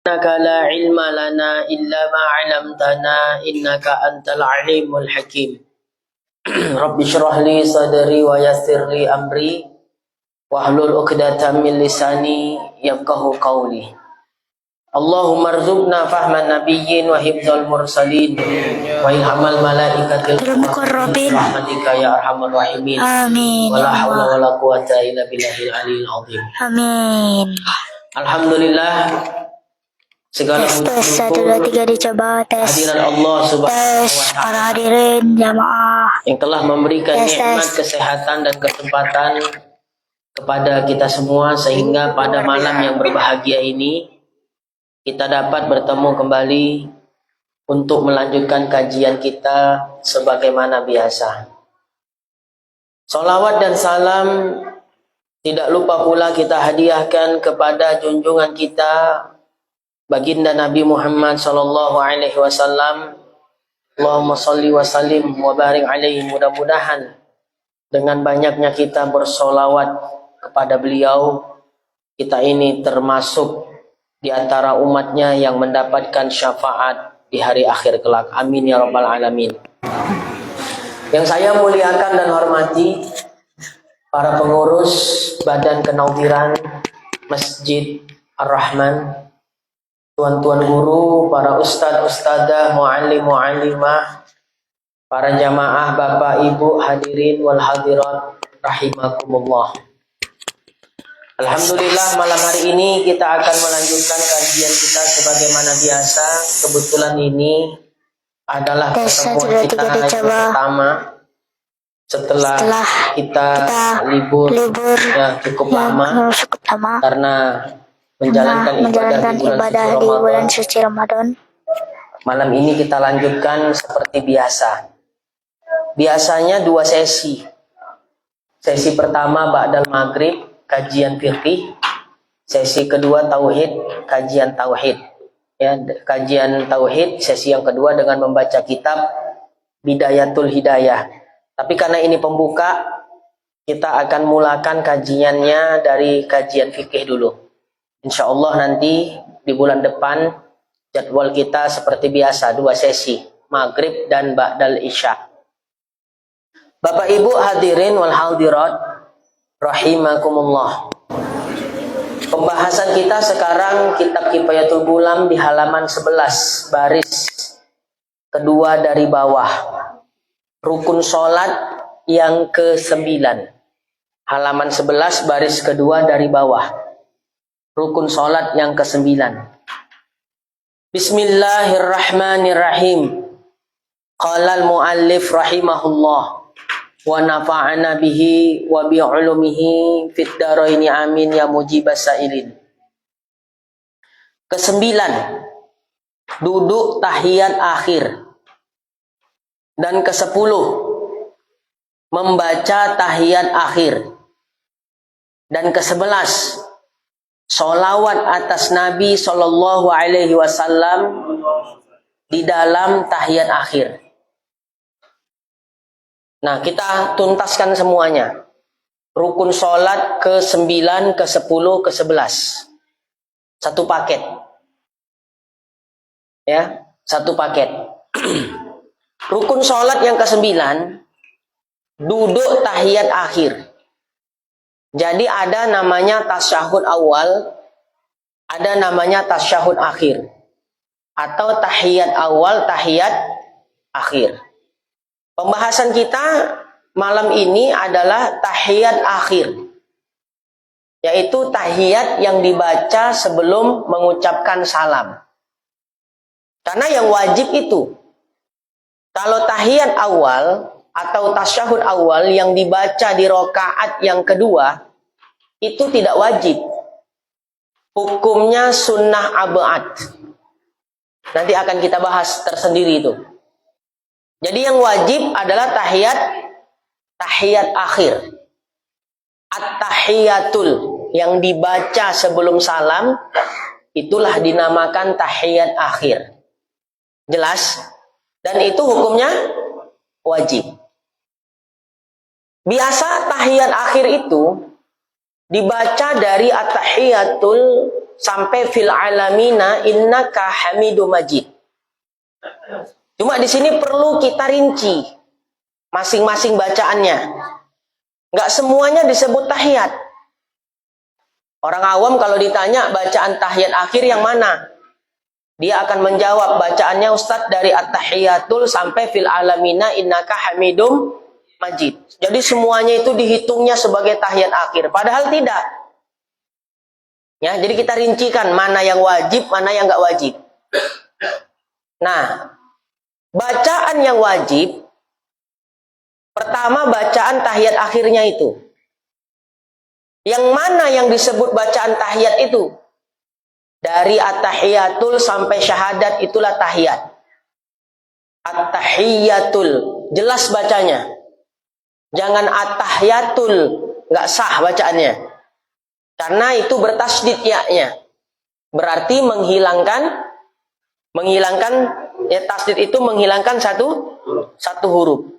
Innaka la ilma lana illa ma 'allamtana innaka antal alimul hakim. Rabbi shrah li sadri wa yassir li amri wahlul 'uqdatam min lisani yafqahu qawli. Allahumma rzuqna fahman nabiyyin wa hifdzal mursalin wa ilhamal malaikatil muqarrabin rahmatika ya arhamar rahimin. Amin. Wala haula wala quwata illa billahil aliyil azim. Amin. Alhamdulillah, segala Tes 1, 2, 3 dicoba tes. kehadiran Allah Subhanahu Tes wa para taala hadirin jamaah. yang telah memberikan Tes, nikmat kesehatan dan kesempatan kepada kita semua sehingga pada malam yang berbahagia ini kita dapat bertemu kembali untuk melanjutkan kajian kita sebagaimana biasa. Salawat dan salam tidak lupa pula kita hadiahkan kepada junjungan kita baginda Nabi Muhammad sallallahu alaihi wasallam. Allahumma shalli wa sallim wa barik alaihi. Mudah-mudahan dengan banyaknya kita bersolawat kepada beliau, kita ini termasuk di antara umatnya yang mendapatkan syafaat di hari akhir kelak. Amin ya rabbal alamin. Yang saya muliakan dan hormati para pengurus Badan Kenawiran Masjid Ar-Rahman, tuan-tuan guru, para ustadz-ustadzah, muallim, muallimah, para jamaah, bapak, ibu, hadirin wal hadirat rahimakumullah. Alhamdulillah, malam hari ini kita akan melanjutkan kajian kita sebagaimana biasa. Kebetulan ini adalah pertemuan kita yang pertama setelah kita libur ya cukup lama karena menjalankan ibadah di bulan suci Ramadan. Malam ini kita lanjutkan seperti biasa. Biasanya 2 sesi. Sesi pertama ba'dal maghrib, kajian fikih. Sesi kedua tauhid, kajian tauhid. Ya, kajian tauhid sesi yang kedua dengan membaca kitab Bidayatul Hidayah. Tapi karena ini pembuka, kita akan mulakan kajiannya dari kajian fikih dulu. Insya Allah nanti di bulan depan jadwal kita seperti biasa 2 sesi, maghrib dan ba'dal isya. Bapak Ibu hadirin wal hadirat rahimakumullah. Pembahasan kita sekarang kitab Kifayatul Gulam di halaman 11 baris kedua dari bawah. Rukun sholat yang ke-9. Halaman 11 baris kedua dari bawah. Rukun sholat yang ke-9. Bismillahirrahmanirrahim. Qala al-muallif rahimahullah. Wa nafa'ana bihi wa bi'ulumihi fid dharaini amin ya mujibas sa'ilin. Ke-9, duduk tahiyat akhir. Dan ke-10, membaca tahiyat akhir. Dan ke-11, sholawat atas Nabi Sallallahu Alaihi Wasallam di dalam tahiyat akhir. Nah, kita tuntaskan semuanya. Rukun sholat ke-9, ke-10, ke-11. Satu paket. Ya, satu paket. Rukun sholat yang ke-9, duduk tahiyat akhir. Jadi ada namanya tasyahud awal, ada namanya tasyahud akhir. Atau tahiyat awal, tahiyat akhir. Pembahasan kita malam ini adalah tahiyat akhir, yaitu tahiyat yang dibaca sebelum mengucapkan salam. Karena yang wajib itu, kalau tahiyat awal atau tasyahud awal yang dibaca di rakaat yang kedua, itu tidak wajib. Hukumnya sunnah abad. Nanti akan kita bahas tersendiri itu. Jadi yang wajib adalah tahiyat akhir. At-tahiyatul yang dibaca sebelum salam, itulah dinamakan tahiyat akhir. Jelas? Dan itu hukumnya wajib. Biasa tahiyat akhir itu dibaca dari at-tahiyatul sampai fil alamina innaka hamidum majid. Cuma di sini perlu kita rinci masing-masing bacaannya. Nggak semuanya disebut tahiyat. Orang awam kalau ditanya bacaan tahiyat akhir yang mana? Dia akan menjawab bacaannya Ustadz dari at-tahiyatul sampai fil alamina innaka hamidum majid. Jadi semuanya itu dihitungnya sebagai tahiyat akhir. Padahal tidak. Ya, jadi kita rincikan mana yang wajib, mana yang nggak wajib. Nah, bacaan yang wajib, pertama bacaan tahiyat akhirnya itu. Yang mana yang disebut bacaan tahiyat itu? Dari at-tahiyatul sampai syahadat itulah tahiyat. At-tahiyatul, jelas bacanya. Jangan at-tahiyatul, nggak sah bacaannya. Karena itu bertasdid ya-nya. Berarti menghilangkan ya, tasdid itu menghilangkan satu huruf.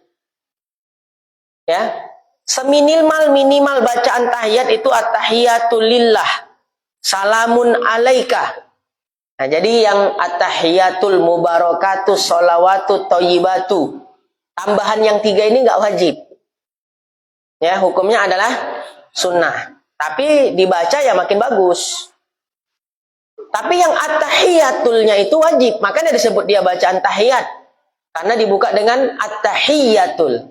Ya. Seminimal bacaan tahiyat itu at-tahiyatul lillah. Salamun alaika. Nah, jadi yang at-tahiyatul mubarakatuh sholawatu thayyibatu. Tambahan yang 3 ini nggak wajib. Ya, hukumnya adalah sunnah. Tapi dibaca ya makin bagus. Tapi yang at-tahiyatulnya itu wajib. Makanya disebut dia bacaan tahiyat. Karena dibuka dengan at-tahiyatul.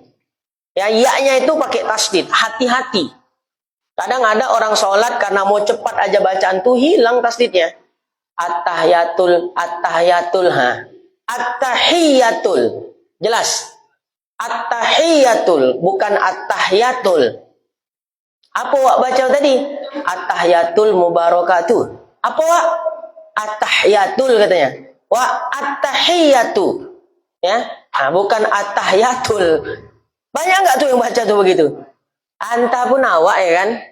Ya, ya-nya itu pakai tasdid. Hati-hati. Kadang ada orang sholat karena mau cepat aja bacaan tuh hilang tasdidnya. At-tahiyatul, at-tahiyatul. Jelas. At-tahiyatul, bukan at-tahiyatul. Apa wak baca tadi? At-tahiyatul mubarakatuh. Apa wak? At-tahiyatul katanya. Wak at-tahiyatu. Ya, nah, bukan at-tahiyatul. Banyak nggak tuh yang baca tuh begitu? Anta pun awak ya kan?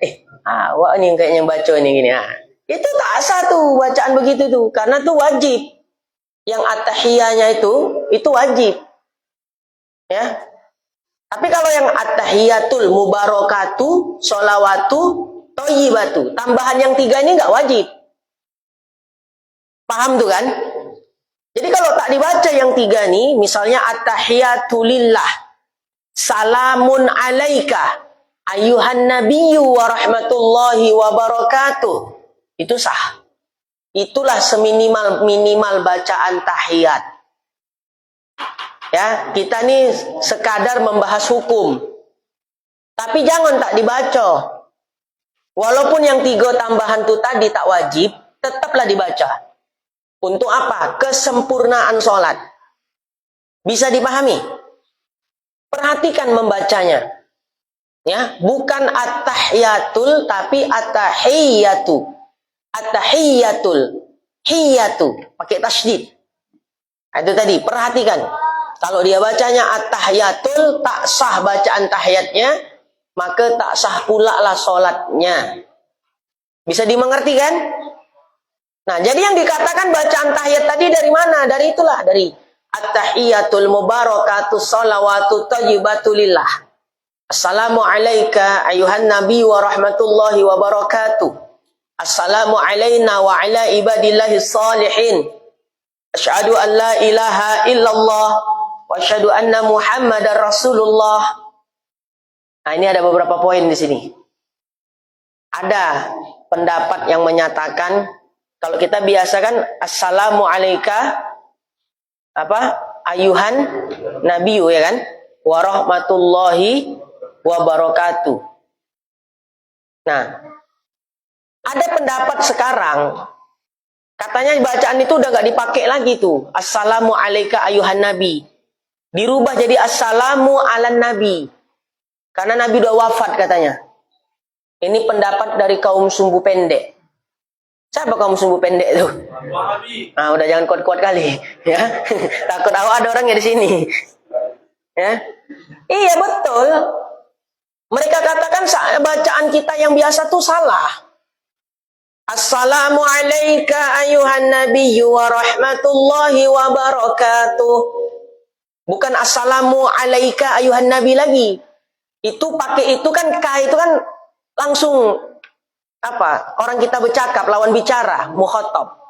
Awak nih kayaknya baca nih gini. Nah, itu tak sah tuh bacaan begitu tuh. Karena tuh wajib. Yang at-tahiyanya itu wajib. Ya. Tapi kalau yang at-tahiyatul mubarakatuh, sholawatu, thayyibatu. Tambahan yang 3 ini nggak wajib. Paham tuh kan? Jadi kalau tak dibaca yang 3 nih, misalnya at-tahiyatulillah. Salamun alaika. Ayuhan nabiyyu wa rahmatullahi wa barakatuh. Itu sah. Itulah seminimal bacaan tahiyat. Ya, kita nih sekadar membahas hukum. Tapi jangan tak dibaca. Walaupun yang 3 tambahan itu tadi tak wajib, tetaplah dibaca. Untuk apa? Kesempurnaan sholat. Bisa dipahami? Perhatikan membacanya. Ya, bukan at-tahiyatul tapi at-tahiyatu. At-tahiyatul. Hiyatu, pakai tasydid. Itu tadi, perhatikan. Kalau dia bacanya at-tahiyatul, tak sah bacaan tahiyatnya, maka tak sah pula lah sholatnya. Bisa dimengerti kan? Nah, jadi yang dikatakan bacaan tahiyat tadi dari mana? Dari itulah, dari at-tahiyatul mubarakatuh sholawatu thayyibatu lillah. Assalamu alayka ayuhan nabi wa rahmatullahi wa barakatuh. Assalamu alayna wa ala ibadillahi salihin. Asyhadu an la ilaha illallah wa asyhadu anna Muhammadar Rasulullah. Nah, ini ada beberapa poin di sini. Ada pendapat yang menyatakan kalau kita biasakan assalamu alayka ayuhan nabiyyu ya kan? Wa rahmatullahi wa barakatuh. Nah, ada pendapat sekarang katanya bacaan itu udah gak dipakai lagi tuh. Assalamu alayka ayuhan nabi. Dirubah jadi assalamu ala nabi. Karena nabi udah wafat katanya. Ini pendapat dari kaum sumbu pendek. Siapa kaum sumbu pendek tuh? Nah, udah jangan kuat-kuat kali ya. Takut ada orangnya di sini. Ya. Iya betul. Mereka katakan bacaan kita yang biasa tuh salah. Assalamu alayka ayuhan nabiyyu wa rahmatullahi wa barakatuh. Bukan assalamu alayka ayuhan nabi lagi. Itu pakai itu kan K itu kan langsung Apa? Orang kita bercakap, lawan bicara, mukhatab.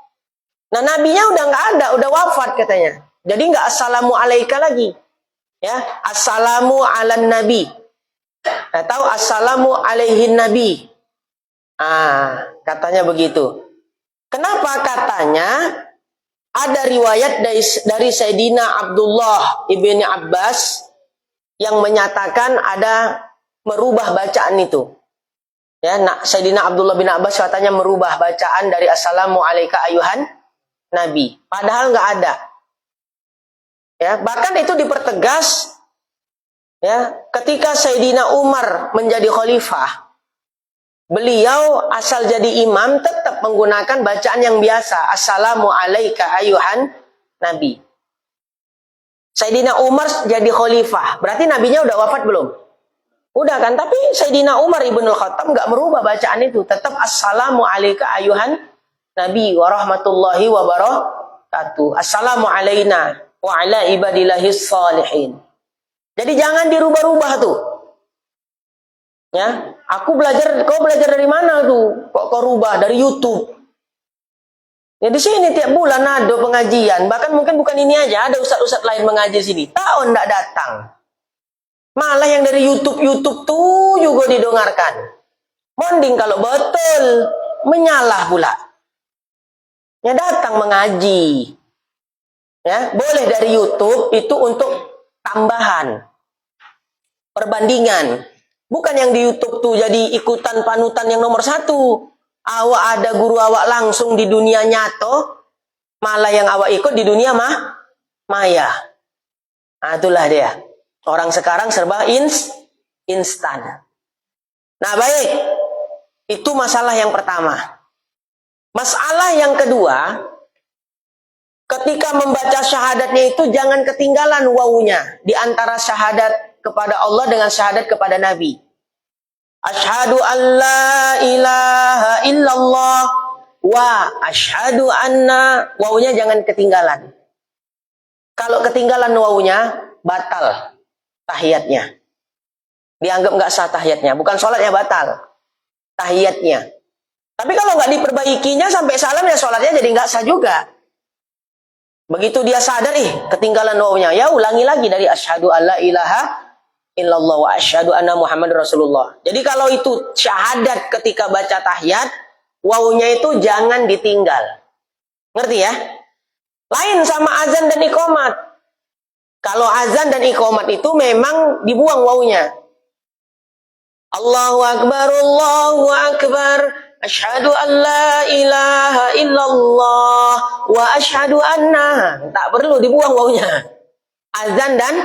Nah, nabinya udah nggak ada, udah wafat katanya. Jadi nggak assalamu alaika lagi. Ya, assalamu ala nabi. Atau assalamu alaihin nabi. Katanya begitu. Kenapa katanya? Ada riwayat dari Sayyidina Abdullah ibni Abbas yang menyatakan ada merubah bacaan itu. Ya, Sayyidina Abdullah bin Abbas katanya merubah bacaan dari assalamu alaika ayuhan nabi. Padahal nggak ada. Ya, bahkan itu dipertegas ya, ketika Sayyidina Umar menjadi khalifah. Beliau asal jadi imam tetap menggunakan bacaan yang biasa. Assalamu alaika ayuhan nabi. Sayyidina Umar jadi khalifah. Berarti nabinya udah wafat belum? Udah kan? Tapi Sayyidina Umar ibn al-Khattab nggak merubah bacaan itu. Tetap assalamu alaika ayuhan nabi wa rahmatullahi wa barakatuh. Assalamu alaina wa ala ibadillahis salihin. Jadi jangan dirubah-rubah tuh. Ya, kau belajar dari mana tuh? Kok kau rubah dari YouTube? Ya di sini tiap bulan ada pengajian, bahkan mungkin bukan ini aja, ada ustadz-ustadz lain mengaji sini. Tahun tidak datang. Malah yang dari YouTube tuh juga didengarkan. Mending kalau betul menyalah pula. Ya datang mengaji. Ya, boleh dari YouTube itu untuk tambahan. Perbandingan. Bukan yang di YouTube tuh jadi ikutan panutan yang nomor 1. Awak ada guru awak langsung di dunia nyato, malah yang awak ikut di dunia maya. Itulah dia. Orang sekarang serba instan. Nah baik, itu masalah yang pertama. Masalah yang kedua, ketika membaca syahadatnya itu jangan ketinggalan wawunya di antara syahadat kepada Allah dengan syahadat kepada Nabi. Asyhadu an la ilaha illallah wa asyhadu anna, wawunya jangan ketinggalan. Kalau ketinggalan wawunya, batal tahiyatnya. Dianggap nggak sah tahiyatnya. Bukan sholatnya batal, tahiyatnya. Tapi kalau nggak diperbaikinya sampai salam ya sholatnya jadi nggak sah juga. Begitu dia sadar, ketinggalan wawunya, ya ulangi lagi dari asyhadu an la ilaha illallah wa asyhadu anna Muhammad Rasulullah. Jadi kalau itu syahadat ketika baca tahiyat, wawunya itu jangan ditinggal. Ngerti ya? Lain sama azan dan iqamat. Kalau azan dan iqamat itu memang dibuang wawunya. Allahu akbar, Allahu akbar. Asyhadu an la ilaha illallah wa asyhadu anna. Tak perlu dibuang wawunya. Azan dan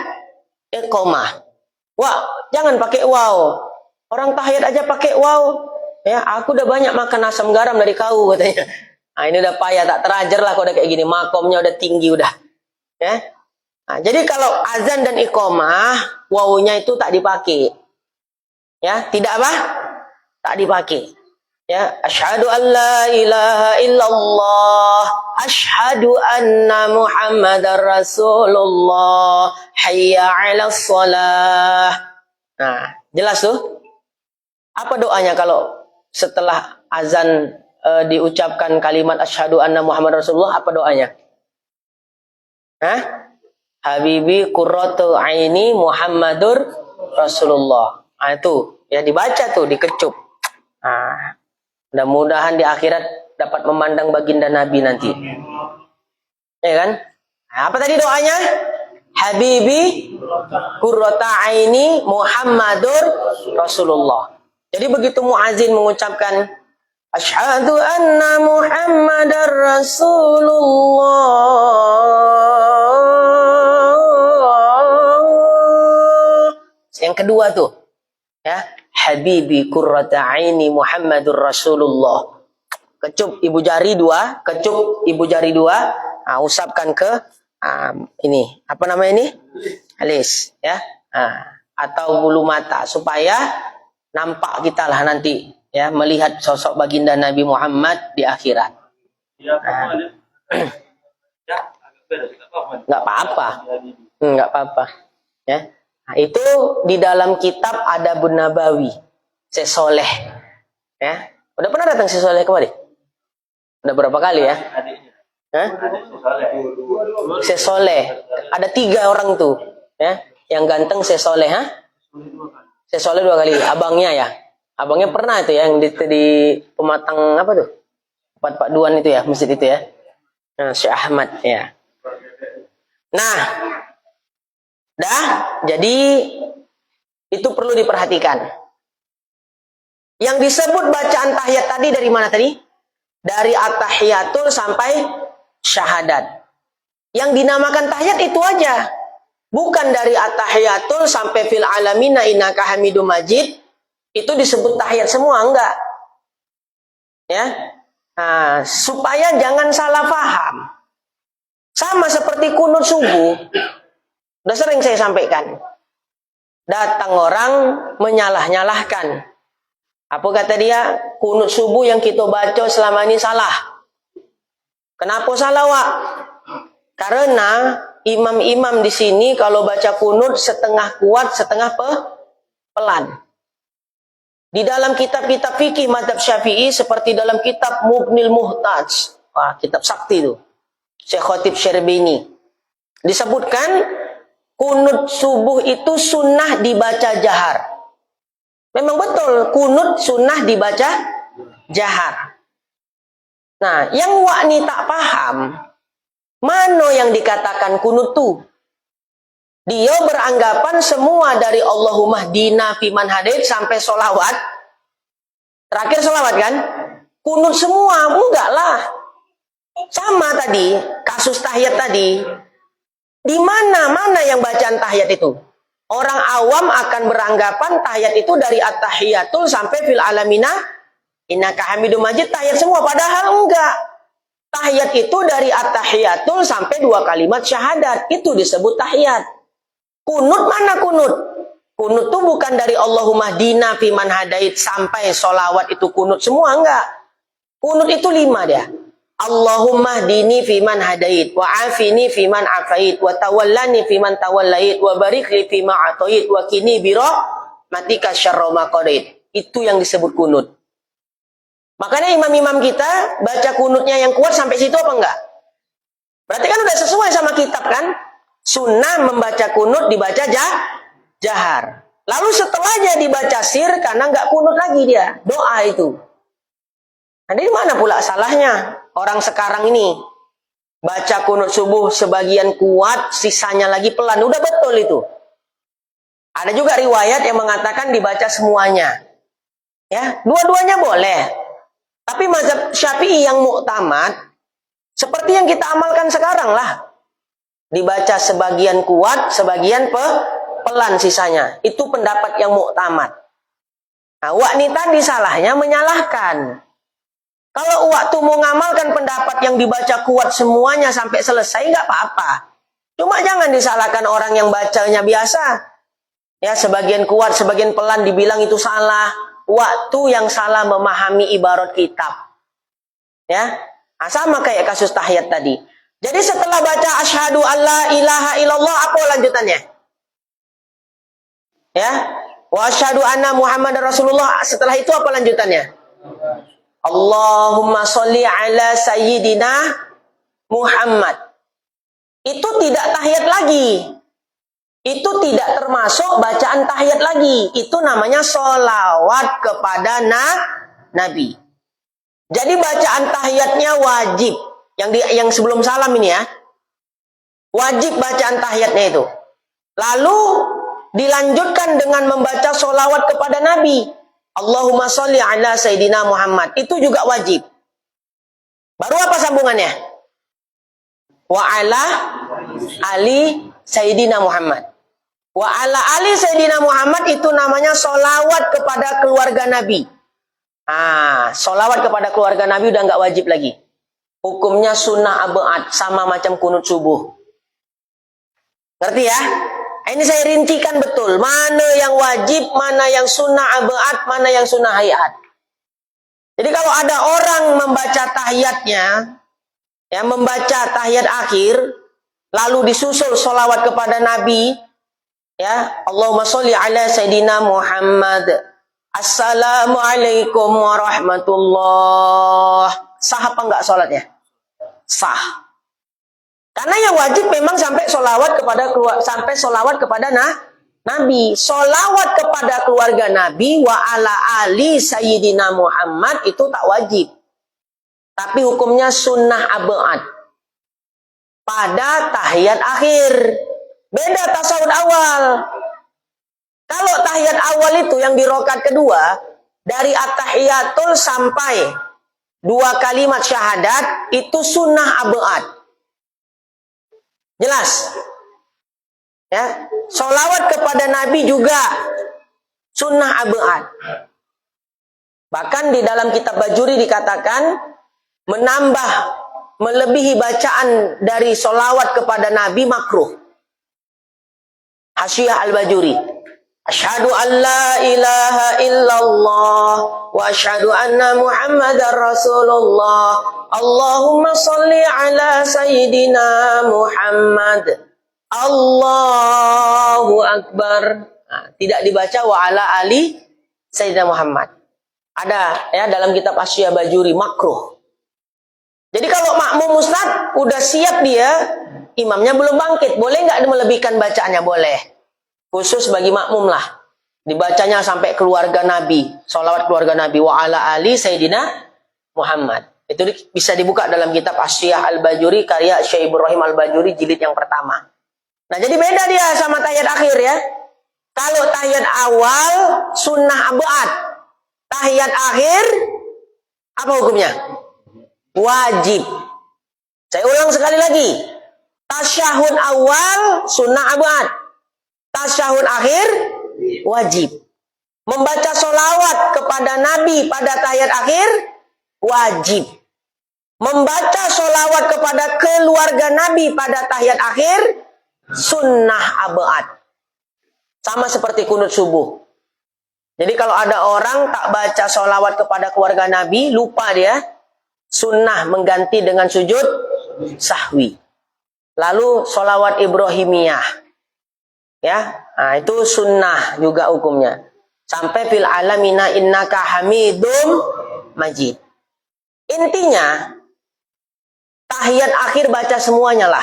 iqamah. Wah, jangan pakai waw. Orang tahiyat aja pakai waw. Ya, aku udah banyak makan asam garam dari kau katanya. Nah, ini udah payah, tak terajar lah kalau udah kayak gini. Makomnya udah tinggi udah. Ya. Nah, jadi kalau azan dan iqamah, wawunya itu tak dipakai. Ya, tidak apa? Tak dipakai. Ya, asyhadu an la ilaha illallah, asyhadu anna Muhammadar Rasulullah, hayya 'alas shalah. Nah, jelas tuh. Apa doanya kalau setelah azan diucapkan kalimat asyhadu anna Muhammad Rasulullah, apa doanya? Habibi qurratu aini Muhammadur Rasulullah. Nah, itu ya dibaca tuh, dikecup. Nah, mudah-mudahan di akhirat dapat memandang baginda Nabi nanti. Ya kan? Nah, apa tadi doanya? Habibi qurrata aini Muhammadur Rasulullah. Jadi begitu muazin mengucapkan asyhadu anna Muhammadar Rasulullah. Yang kedua tuh, ya, Habibi qurrata aini Muhammadur Rasulullah. Kecup ibu jari dua, nah, usapkan ke ini, apa namanya ini? Alis, ya. Atau bulu mata supaya nampak kita lah nanti, ya, melihat sosok baginda Nabi Muhammad di akhirat. Nggak apa-apa. Nggak apa-apa. Ya. Nah, itu di dalam kitab Adabun Nabawi, sesoleh, ya, Udah pernah datang si Soleh kemari? Udah berapa kali ya? Hah? Si Soleh. Ada 3 orang tuh, ya. Yang ganteng si Soleh, ha? Si Soleh 2 kali. Abangnya ya. Abangnya pernah itu ya, yang di Pematang apa tuh? 442 itu ya, masjid itu ya. Nah, Syekh Ahmad ya. Nah, dah, jadi itu perlu diperhatikan. Yang disebut bacaan tahiyat tadi dari mana tadi? Dari at-tahiyatul sampai syahadat. Yang dinamakan tahiyat itu aja. Bukan dari at-tahiyatul sampai fil alamina innaka hamidum majid. Itu disebut tahiyat semua, enggak. Ya. Nah, supaya jangan salah paham. Sama seperti kunut subuh. Udah sering saya sampaikan. Datang orang menyalah-nyalahkan. Apa kata dia? Kunut subuh yang kita baca selama ini salah. Kenapa salah, Wak? Karena imam-imam di sini kalau baca kunut setengah kuat, setengah pelan. Di dalam kitab-kitab fikih mazhab Syafi'i seperti dalam kitab Mughnil Muhtaj, kitab sakti itu, Syekh Khatib Syarbini, disebutkan kunut subuh itu sunnah dibaca jahar. Memang betul, kunut sunnah dibaca jahar. Nah, yang wakni tak paham, mana yang dikatakan kunut tuh? Dia beranggapan semua dari Allahumma hdina fiman hadait sampai solawat. Terakhir solawat kan? Kunut semua, enggak lah. Sama tadi, kasus tahiyat tadi. Di mana yang bacaan tahiyat itu? Orang awam akan beranggapan tahiyat itu dari at-tahiyatul sampai fil alamina innaka hamidum majid, tahiyat semua. Padahal enggak. Tahiyat itu dari at-tahiyatul sampai 2 kalimat syahadat. Itu disebut tahiyat. Kunut mana kunut? Kunut itu bukan dari Allahumma hdina fiman hadait sampai solawat itu kunut semua, enggak. Kunut itu 5 dia. Allahumma hdini fiman hadait, wa afini fiman afait, wa tawallani fiman tawallait, wa barik li fima atait, wa kini biro matika syarra ma qadait. Itu yang disebut kunut. Makanya imam-imam kita baca kunutnya yang kuat sampai situ apa enggak? Berarti kan udah sesuai sama kitab kan? Sunnah membaca kunut dibaca jahar. Lalu setelahnya dibaca sir karena enggak kunut lagi dia. Doa itu. Nah, di mana pula salahnya? Orang sekarang ini baca kunut subuh sebagian kuat, sisanya lagi pelan. Udah betul itu. Ada juga riwayat yang mengatakan dibaca semuanya. Ya, dua-duanya boleh. Tapi mazhab Syafi'i yang muktamad seperti yang kita amalkan sekarang lah. Dibaca sebagian kuat, sebagian pelan sisanya. Itu pendapat yang muktamad. Nah, wanita salahnya menyalahkan. Kalau waktu mau ngamalkan pendapat yang dibaca kuat semuanya sampai selesai, nggak apa-apa. Cuma jangan disalahkan orang yang bacanya biasa. Ya, sebagian kuat, sebagian pelan dibilang itu salah. Waktu yang salah memahami ibarat kitab. Ya, nah, sama kayak kasus tahiyat tadi. Jadi setelah baca asyhadu alla ilaha illallah, apa lanjutannya? Ya, wa asyhadu anna Muhammadar Rasulullah. Setelah itu apa lanjutannya? Allahumma sholli ala sayyidina Muhammad. Itu tidak tahiyat lagi. Itu tidak termasuk bacaan tahiyat lagi. Itu namanya sholawat kepada Nabi. Jadi bacaan tahiyatnya wajib. Yang sebelum salam ini ya. Wajib bacaan tahiyatnya itu. Lalu dilanjutkan dengan membaca sholawat kepada Nabi. Allahumma sholli ala sayyidina Muhammad. Itu juga wajib. Baru apa sambungannya? Wa ala ali sayyidina Muhammad. Wa ala ali sayyidina Muhammad itu namanya sholawat kepada keluarga Nabi. Sholawat kepada keluarga Nabi udah nggak wajib lagi. Hukumnya sunnah abad, sama macam kunut subuh. Ngerti ya? Ini saya rincikan betul. Mana yang wajib, mana yang sunnah abad, mana yang sunnah hayat. Jadi kalau ada orang membaca tahiyatnya, ya membaca tahiyat akhir, lalu disusul sholawat kepada Nabi, ya Allahumma sholli ala sayyidina Muhammad, Assalamualaikum warahmatullah. Sah apa enggak sholatnya? Sah. Karena yang wajib memang sampai solawat kepada Nabi. Solawat kepada keluarga Nabi wa ala ali Sayyidina Muhammad itu tak wajib. Tapi hukumnya sunnah abad. Pada tahiyat akhir. Beda tasawuf awal. Kalau tahiyat awal itu yang di rakaat kedua, dari at-tahiyatul sampai 2 kalimat syahadat, itu sunnah abad. Jelas? Ya, solawat kepada Nabi juga sunnah abad. Bahkan di dalam kitab Bajuri dikatakan, menambah, melebihi bacaan dari solawat kepada Nabi makruh. Hasyiah al-Bajuri. Asyhadu an la ilaha illallah wa asyhadu anna Muhammadar Rasulullah. Allahumma sholli ala Sayyidina Muhammad. Allahu Akbar. Nah, tidak dibaca wa ala ali Sayyidina Muhammad. Ada ya dalam kitab Hasyiah Bajuri makruh. Jadi kalau makmum ustaz udah siap dia, imamnya belum bangkit, boleh nggak melebihkan bacaannya? Boleh. Khusus bagi makmum lah. Dibacanya sampai keluarga Nabi. Sholawat keluarga Nabi. Wa ala ali Sayyidina Muhammad. Itu bisa dibuka dalam kitab Hasyiah al-Bajuri. Karya Syekh Ibrahim al-Bajuri jilid yang pertama. Nah jadi beda dia sama tahiyat akhir ya. Kalau tahiyat awal sunnah abad. Tahiyat akhir apa hukumnya? Wajib. Saya ulang sekali lagi. Tasyahud awal sunnah abad. Tasyahud akhir wajib. Membaca solawat kepada Nabi pada tahiyat akhir wajib. Membaca solawat kepada keluarga Nabi pada tahiyat akhir sunnah abad. Sama seperti kunut subuh. Jadi kalau ada orang tak baca solawat kepada keluarga Nabi, lupa dia, sunnah mengganti dengan sujud sahwi. Lalu solawat Ibrahimiyah. Ya, nah itu sunnah juga hukumnya. Sampai fil alamina innaka hamidum majid. Intinya, tahiyat akhir baca semuanya lah.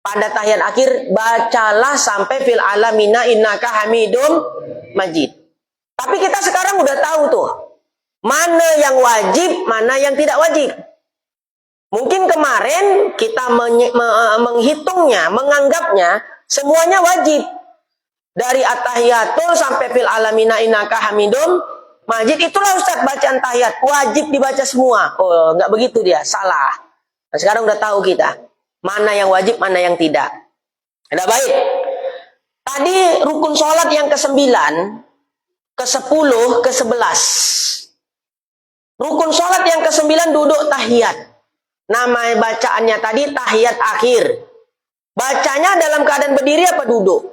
Pada tahiyat akhir, bacalah sampai fil alamina innaka hamidum majid. Tapi kita sekarang udah tahu tuh, mana yang wajib, mana yang tidak wajib. Mungkin kemarin kita menghitungnya, menganggapnya, semuanya wajib. Dari at-tahiyatul sampai fil alamina innaka hamidum majid. Itulah Ustaz bacaan tahiyat. Wajib dibaca semua. Oh, enggak begitu dia. Salah. Nah, sekarang udah tahu kita. Mana yang wajib, mana yang tidak. Udah baik. Tadi rukun sholat yang ke-9, ke-10, ke-11. Rukun sholat yang ke-9 duduk tahiyat. Nama bacaannya tadi tahiyat akhir. Bacanya dalam keadaan berdiri apa duduk?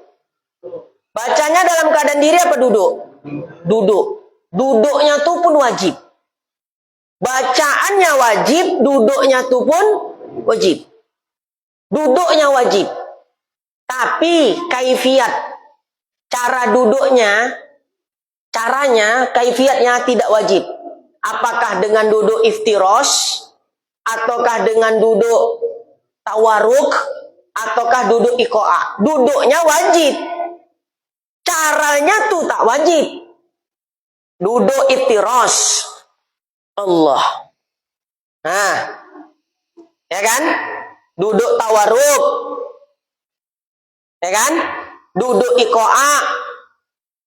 Bacanya dalam keadaan diri apa duduk? Duduk. Duduknya tuh pun wajib. Bacaannya wajib, duduknya tuh pun wajib. Duduknya wajib. Tapi kaifiat, cara duduknya, caranya, kaifiatnya tidak wajib. Apakah dengan duduk iftirosh, ataukah dengan duduk tawaruk, ataukah duduk iqo'a. Duduknya wajib. Caranya tuh tak wajib. Duduk iftirosh. Allah. Nah. Ya kan? Duduk tawaruk. Ya kan? Duduk iqo'a.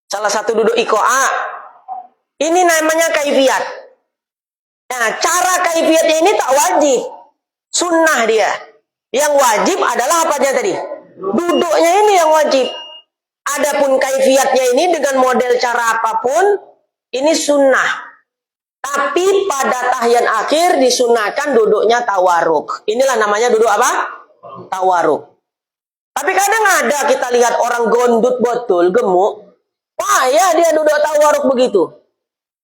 Salah satu duduk iqo'a. Ini namanya kaifiat. Nah, cara kaifiatnya ini tak wajib. Sunnah dia. Yang wajib adalah apa aja tadi? Duduknya ini yang wajib. Adapun kaifiatnya ini dengan model cara apapun, ini sunnah. Tapi pada tahiyat akhir disunahkan duduknya tawaruk. Inilah namanya duduk apa? Tawaruk. Tapi kadang ada kita lihat orang gondut betul, gemuk. Wah ya dia duduk tawaruk begitu.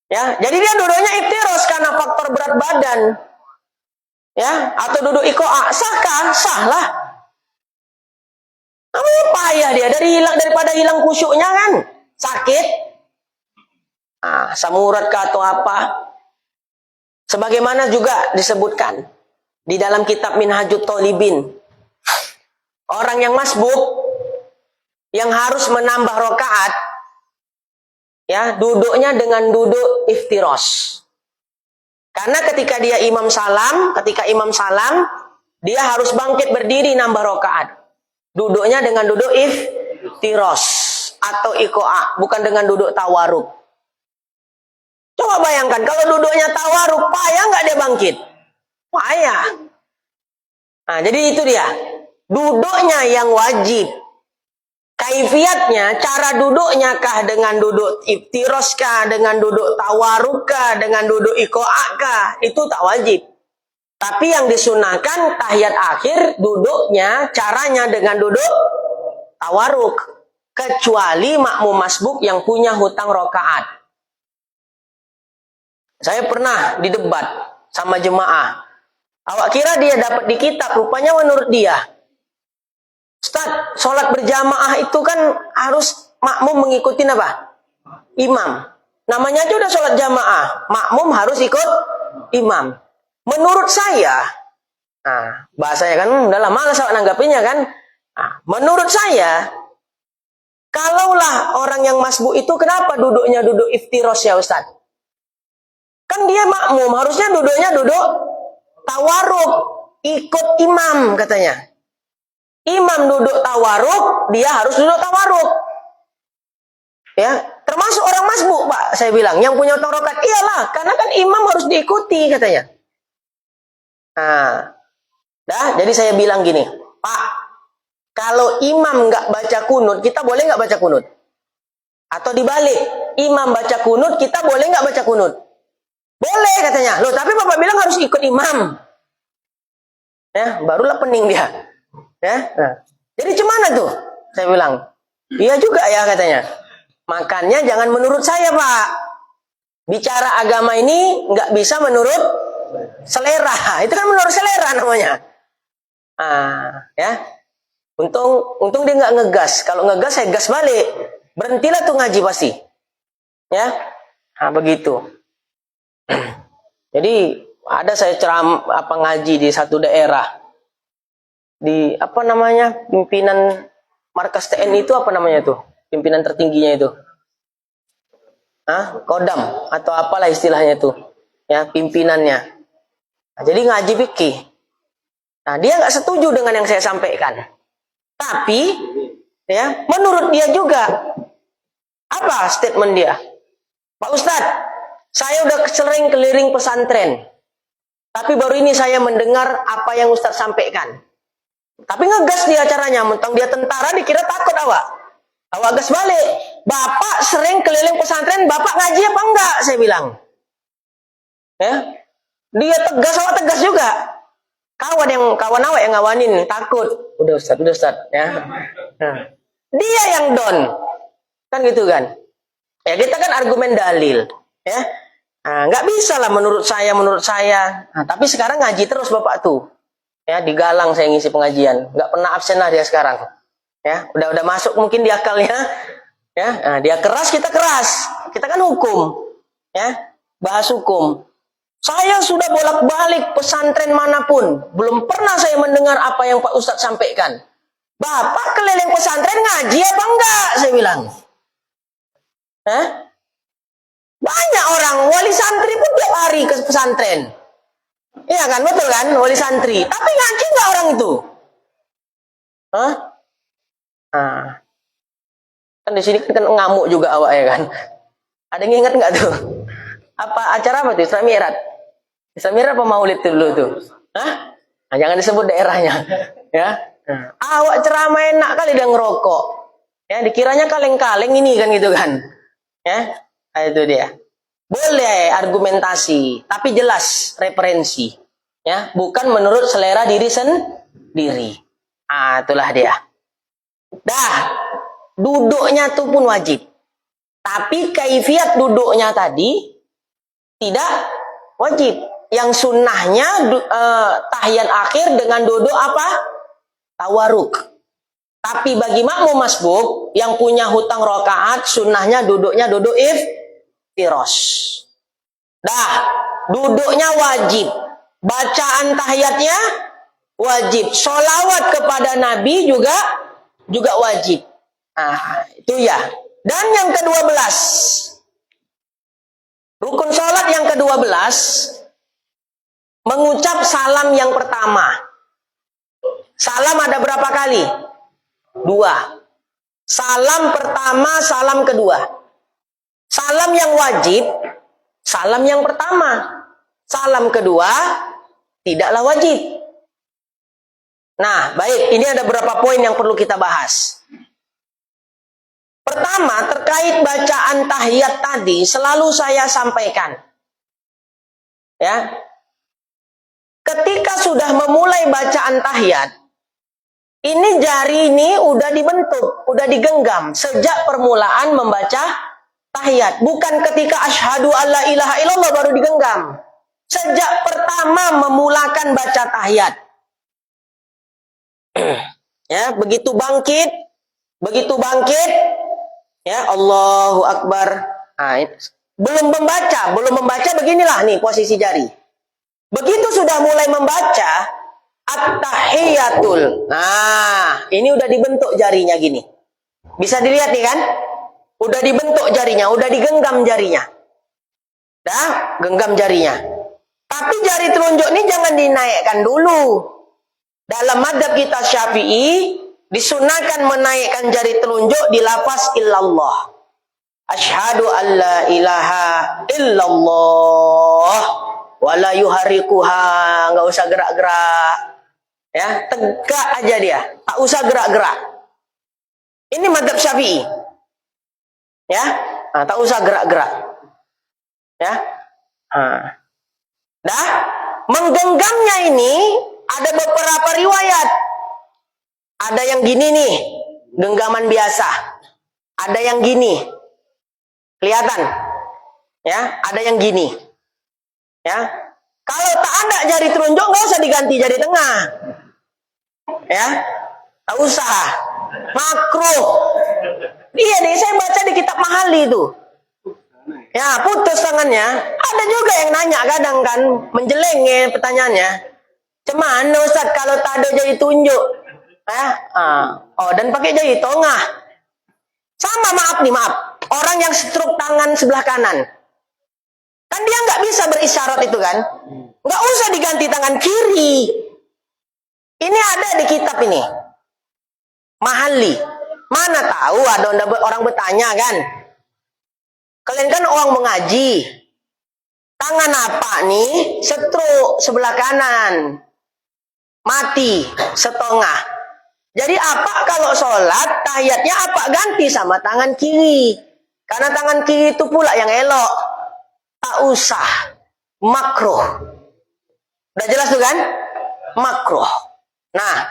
Ya, jadi dia duduknya iftiros karena faktor berat badan. Ya, atau duduk iqo'a, sahkah? Sahlah. Namanya payah dia daripada hilang khusyuknya kan, sakit. Samurat kah atau apa. Sebagaimana juga disebutkan di dalam kitab Minhajut Thalibin, orang yang masbuk yang harus menambah rakaat, ya, duduknya dengan duduk iftiros. Karena ketika imam salam, dia harus bangkit berdiri nambah rakaat. Duduknya dengan duduk iftiros atau ikoa, bukan dengan duduk tawaruk. Coba bayangkan kalau duduknya tawaruk, payah nggak dia bangkit? Payah. Jadi itu dia. Duduknya yang wajib. Kaifiatnya, cara duduknya kah dengan duduk iftiros kah, dengan duduk tawaruk kah, dengan duduk ikoa kah, itu tak wajib. Tapi yang disunahkan tahiyat akhir duduknya, caranya dengan duduk tawaruk. Kecuali makmum masbuk yang punya hutang rakaat. Saya pernah didebat sama jemaah. Awak kira dia dapat di kitab, rupanya menurut dia. Ustaz, sholat berjamaah itu kan harus makmum mengikuti apa? Imam. Namanya aja udah sholat jamaah. Makmum harus ikut imam. Menurut saya, bahasanya kan, udah lama malas nanggapinya kan. Menurut saya, kalaulah orang yang masbuk itu kenapa duduknya duduk iftiros ya Ustaz? Kan dia makmum, harusnya duduknya duduk tawaruk, ikut imam katanya. Imam duduk tawaruk, dia harus duduk tawaruk. Ya, termasuk orang masbuk, Pak, saya bilang, yang punya hutang rakaat. Iyalah, karena kan imam harus diikuti katanya. Jadi saya bilang gini, Pak, kalau imam nggak baca kunut, kita boleh nggak baca kunut? Atau dibalik, imam baca kunut, kita boleh nggak baca kunut? Boleh katanya. Loh, tapi Bapak bilang harus ikut imam. Ya, barulah pening dia. Ya. Jadi gimana tuh? Saya bilang, iya juga ya katanya. Makanya jangan menurut saya, Pak. Bicara agama ini nggak bisa menurut selera. Itu kan menurut selera namanya. Ya. Untung dia nggak ngegas. Kalau ngegas saya gas balik. Berhentilah tuh ngaji pasti. Ya. Begitu. Jadi ada saya ngaji di satu daerah, di pimpinan markas TNI itu pimpinan tertingginya itu, Kodam atau apalah istilahnya itu, ya, pimpinannya. Jadi ngaji fikih. Dia nggak setuju dengan yang saya sampaikan, tapi ya menurut dia juga apa statement dia, Pak Ustadz, saya udah sering keliling pesantren. Tapi baru ini saya mendengar apa yang Ustadz sampaikan. Tapi ngegas dia acaranya. Mentang dia tentara dikira takut awak. Awak gas balik. Bapak sering keliling pesantren, Bapak ngaji apa enggak? Saya bilang. Ya. Dia tegas, awak tegas juga. Kawan awak yang ngawanin. Takut. Udah Ustadz. Ya. Dia yang down. Kan gitu kan. Ya kita kan argumen dalil. Ya, nggak bisa lah menurut saya. Tapi sekarang ngaji terus Bapak tuh, ya, digalang saya ngisi pengajian, nggak pernah absen lah dia sekarang. Ya, udah masuk mungkin di akalnya. Ya, dia keras, kita keras, kita kan hukum, ya, bahas hukum. Saya sudah bolak-balik pesantren manapun, belum pernah saya mendengar apa yang Pak Ustadz sampaikan. Bapak keliling pesantren ngaji apa enggak? Saya bilang. Banyak orang, wali santri pun tiap hari ke pesantren. Iya kan, betul kan, wali santri. Tapi ngaji nggak orang itu? Kan di sini kan ngamuk juga awak ya kan. Ada yang ingat nggak tuh? Acara apa tuh? Isra Mi'raj. Isra Mi'raj apa Maulid tuh dulu tuh? Jangan disebut daerahnya. Ya. Awak ceramah enak kali dia ngerokok. Ya, dikiranya kaleng-kaleng ini kan gitu kan. Ya. Itu dia. Boleh argumentasi, tapi jelas referensi, ya, bukan menurut selera diri sendiri. Itulah dia. Duduknya itu pun wajib. Tapi kaifiat duduknya tadi tidak wajib. Yang sunnahnya tahiyat akhir dengan duduk apa? Tawaruk. Tapi bagi makmum masbuk yang punya hutang rakaat, sunnahnya duduknya duduk iftiros. iftiros. Dah, duduknya wajib. Bacaan tahiyatnya wajib. Sholawat kepada Nabi juga wajib. Nah, itu ya. Dan yang ke-12. Rukun sholat yang ke-12. Mengucap salam yang pertama. Salam ada berapa kali? 2. Salam pertama, salam kedua. Salam yang wajib, salam yang pertama. Salam kedua, tidaklah wajib. Nah, baik. Ini ada beberapa poin yang perlu kita bahas. Pertama, terkait bacaan tahiyat tadi, selalu saya sampaikan. Ya. Ketika sudah memulai bacaan tahiyat, ini jari ini udah dibentuk, udah digenggam sejak permulaan membaca tahiyat. Bukan ketika asyhadu alla ilaha illallah baru digenggam. Sejak pertama memulakan baca tahiyat. Ya, begitu bangkit, ya Allahu Akbar. Nah, belum membaca beginilah nih posisi jari. Begitu sudah mulai membaca at-tahiyatul. Nah, ini udah dibentuk jarinya gini. Bisa dilihat nih kan? Udah dibentuk jarinya, udah digenggam jarinya. Dah, genggam jarinya. Tapi jari telunjuk ini jangan dinaikkan dulu. Dalam madhab kita Syafi'i, disunahkan menaikkan jari telunjuk di lafaz illallah. Asyhadu alla ilaha illallah wala yuharikuha, nggak usah gerak-gerak, ya tegak aja dia, tak usah gerak-gerak. Ini madhab Syafi'i, ya, nah, tak usah gerak-gerak, ya. Nah. Dah, menggenggamnya ini ada beberapa riwayat. Ada yang gini nih, genggaman biasa. Ada yang gini, kelihatan, ya, ada yang gini. Ya, kalau tak ada jari telunjuk nggak usah diganti jari tengah, ya, tak usah, makruh. Iya nih, saya baca di kitab Mahali itu, ya putus tangannya. Ada juga yang nanya kadang kan, menjeleng ya pertanyaannya, cuman Ustaz kalau tak ada jari tunjuk, ya, oh dan pakai jari tengah, sama maaf, orang yang stroke tangan sebelah kanan. Kan dia nggak bisa berisyarat itu kan. Nggak usah diganti tangan kiri. Ini ada di kitab ini. Mahali. Mana tahu ada orang bertanya kan. Kalian kan orang mengaji. Tangan apa nih? Stroke sebelah kanan. Mati setengah. Jadi apa kalau sholat tahiyatnya apa ganti sama tangan kiri. Karena tangan kiri itu pula yang elok. Tak usah, makruh. Udah jelas tuh kan? Makruh. Nah,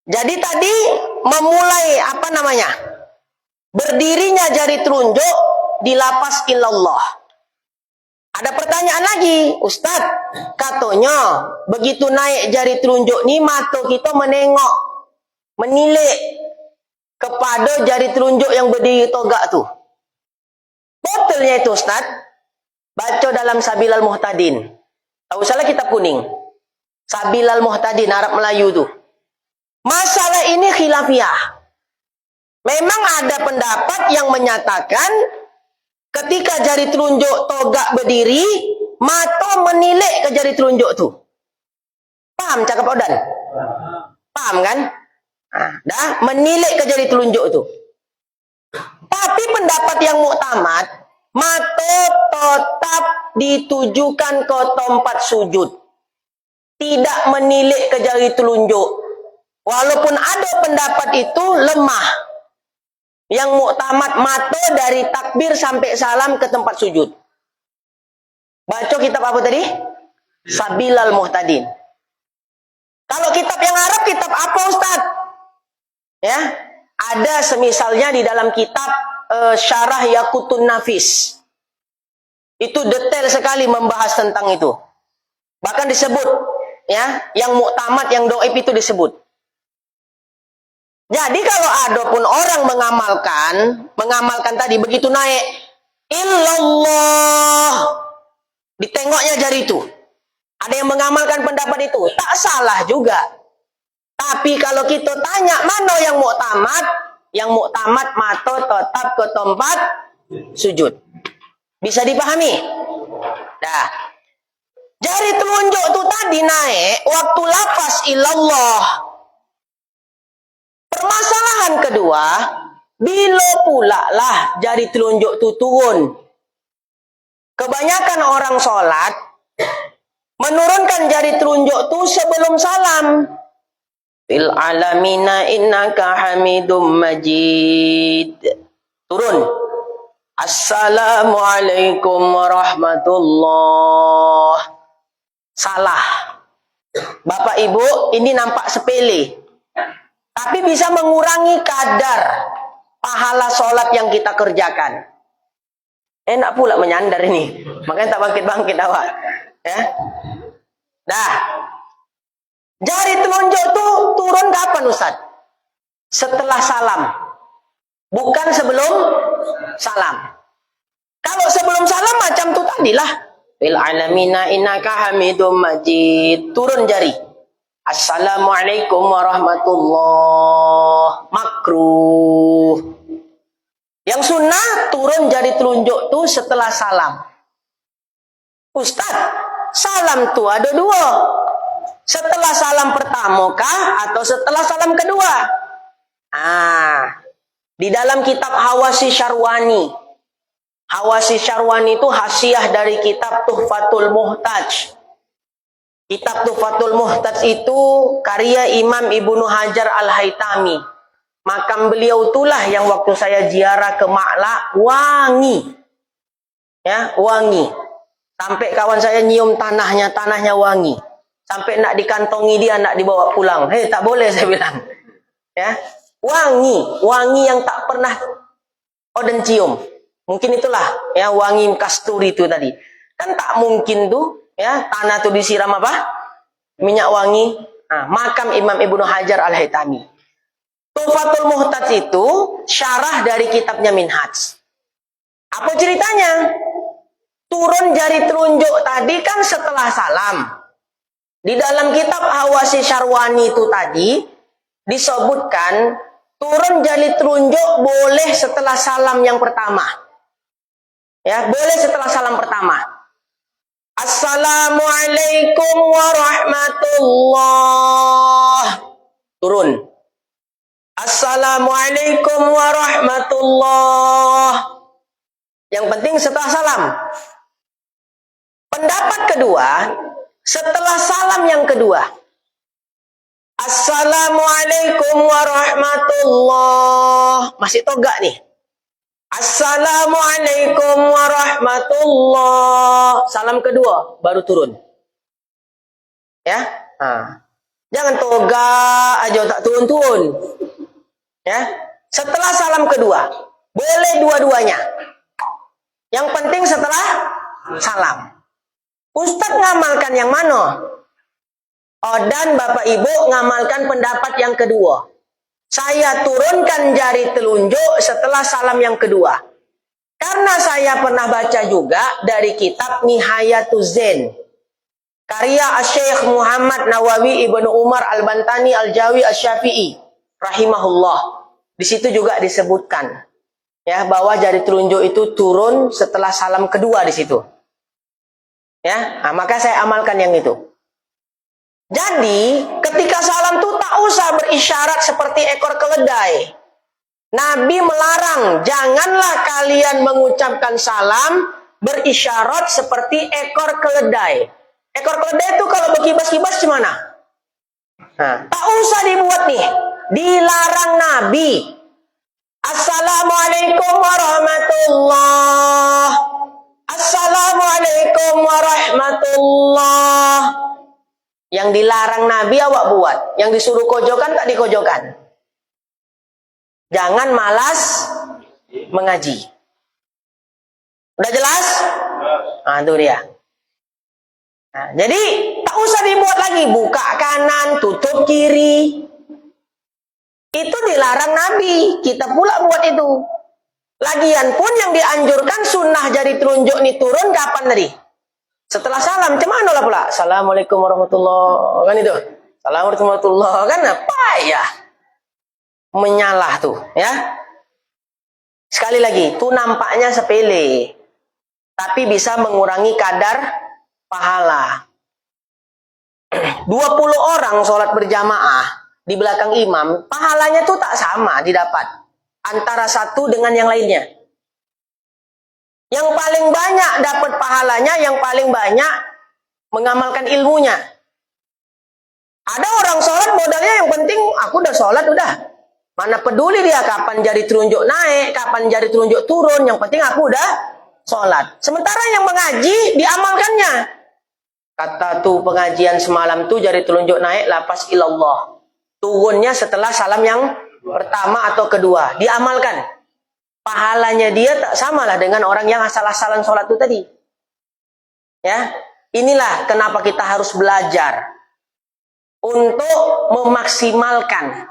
jadi tadi memulai berdirinya jari telunjuk di lafaz illallah. Ada pertanyaan lagi, Ustadz, katanya begitu naik jari telunjuk nih mata kita menengok, menilik kepada jari telunjuk yang berdiri togak tuh. Betulnya itu Ustadz. Baca dalam Sabilal Muhtadin. Tahu salah kitab kuning. Sabilal Muhtadin, Arab Melayu tuh. Masalah ini khilafiyah. Memang ada pendapat yang menyatakan ketika jari telunjuk togak berdiri, mata menilik ke jari telunjuk tuh. Paham cakap Odan? Paham kan? Nah, dah menilik ke jari telunjuk tuh. Tapi pendapat yang muktamad, mata tetap ditujukan ke tempat sujud. Tidak menilik ke jari telunjuk. Walaupun ada pendapat itu lemah. Yang muktamad mata dari takbir sampai salam ke tempat sujud. Baca kitab apa tadi? Sabilal Muhtadin. Kalau kitab yang Arab, kitab apa Ustaz? Ya, ada semisalnya di dalam kitab Syarah Yaqutun Nafis. Itu detail sekali membahas tentang itu. Bahkan disebut, ya, yang muktamad, yang doib itu disebut. Jadi kalau ada pun orang mengamalkan tadi begitu naik illallah. Ditengoknya jari itu. Ada yang mengamalkan pendapat itu. Tak salah juga. Tapi kalau kita tanya mana yang muktamad? Yang muktamad mata tetap ke tempat sujud. Bisa dipahami? Dah. Jari telunjuk itu tadi naik waktu lafaz illallah. Permasalahan kedua, bila pula lah jari telunjuk itu turun. Kebanyakan orang sholat menurunkan jari telunjuk itu sebelum salam. Fil alamina innaka hamidum majid. Turun. Assalamualaikum warahmatullah. Salah. Bapak Ibu, ini nampak sepele. Tapi bisa mengurangi kadar pahala sholat yang kita kerjakan. Enak pula menyandar ini. Makanya tak bangkit-bangkit awak. Ya. Dah. Jari telunjuk itu turun kapan Ustaz? Setelah salam. Bukan sebelum salam. Kalau sebelum salam macam tu tadilah. Fil alamina innaka hamidum majid. Turun jari. Assalamualaikum warahmatullah. Makruh. Yang sunnah turun jari telunjuk tu setelah salam. Ustaz, salam tu ada dua. Setelah salam pertama kah atau setelah salam kedua? Di dalam kitab Hawasi Syarwani. Hawasi Syarwani itu hasiah dari kitab Tuhfatul Muhtaj. Kitab Tuhfatul Muhtaj itu karya Imam Ibnu Hajar Al-Haytami. Makam beliau itulah yang waktu saya ziarah ke Ma'la wangi. Ya, wangi. Sampai kawan saya nyium tanahnya wangi. Sampai nak dikantongi dia, nak dibawa pulang. Hei, tak boleh saya bilang. Ya, wangi yang tak pernah Oden cium. Mungkin itulah ya wangi kasturi itu tadi. Kan tak mungkin tuh ya tanah tuh disiram apa? Minyak wangi. Makam Imam Ibnu Hajar Al-Haytami. Tuhfatul Muhtaj itu syarah dari kitabnya Minhaj. Apa ceritanya? Turun jari telunjuk tadi kan setelah salam. Di dalam kitab Hawasi Syarwani itu tadi disebutkan turun jari telunjuk boleh setelah salam yang pertama. Ya, boleh setelah salam pertama. Assalamualaikum warahmatullah. Turun. Assalamualaikum warahmatullah. Yang penting setelah salam. Pendapat kedua, setelah salam yang kedua. Assalamualaikum warahmatullah. Masih togak nih. Assalamualaikum warahmatullah. Salam kedua baru turun. Ya. Jangan togak aja tak turun-turun. Ya. Setelah salam kedua, boleh dua-duanya. Yang penting setelah salam. Ustadz ngamalkan yang mana? Dan Bapak Ibu ngamalkan pendapat yang kedua. Saya turunkan jari telunjuk setelah salam yang kedua. Karena saya pernah baca juga dari kitab Nihayatuz Zain. Karya Syekh Muhammad Nawawi Ibnu Umar Al-Bantani Al-Jawi Asy-Syafi'i rahimahullah. Di situ juga disebutkan ya bahwa jari telunjuk itu turun setelah salam kedua di situ. Ya, maka saya amalkan yang itu. Jadi, ketika salam itu tak usah berisyarat seperti ekor keledai. Nabi melarang, janganlah kalian mengucapkan salam berisyarat seperti ekor keledai. Ekor keledai itu kalau berkibas-kibas gimana? Tak usah dibuat nih. Dilarang Nabi. Assalamualaikum warahmatullah. Assalamualaikum warahmatullah. Yang dilarang Nabi awak buat. Yang disuruh kojokan tak dikojokan. Jangan malas mengaji. Udah jelas? Itu dia. Jadi tak usah dibuat lagi. Buka kanan, tutup kiri. Itu dilarang Nabi. Kita pula buat itu. Lagian pun yang dianjurkan sunnah jari telunjuk nih turun kapan tadi? Setelah salam, cuman lah pula. Assalamualaikum warahmatullahi, kan itu. Assalamualaikum warahmatullahi, kan apa ya? Menyalah tuh, ya. Sekali lagi, itu nampaknya sepele. Tapi bisa mengurangi kadar pahala. 20 orang sholat berjamaah di belakang imam, pahalanya tuh tak sama didapat antara satu dengan yang lainnya. Yang paling banyak dapat pahalanya, yang paling banyak mengamalkan ilmunya. Ada orang sholat modalnya yang penting aku udah sholat udah. Mana peduli dia kapan jari telunjuk naik, kapan jari telunjuk turun, yang penting aku udah sholat. Sementara yang mengaji diamalkannya. Kata tuh pengajian semalam tuh jari telunjuk naik lapas ilallah. Turunnya setelah salam yang pertama atau kedua. Diamalkan. Pahalanya dia tak samalah dengan orang yang asal-asalan sholat itu tadi. Ya, inilah kenapa kita harus belajar untuk memaksimalkan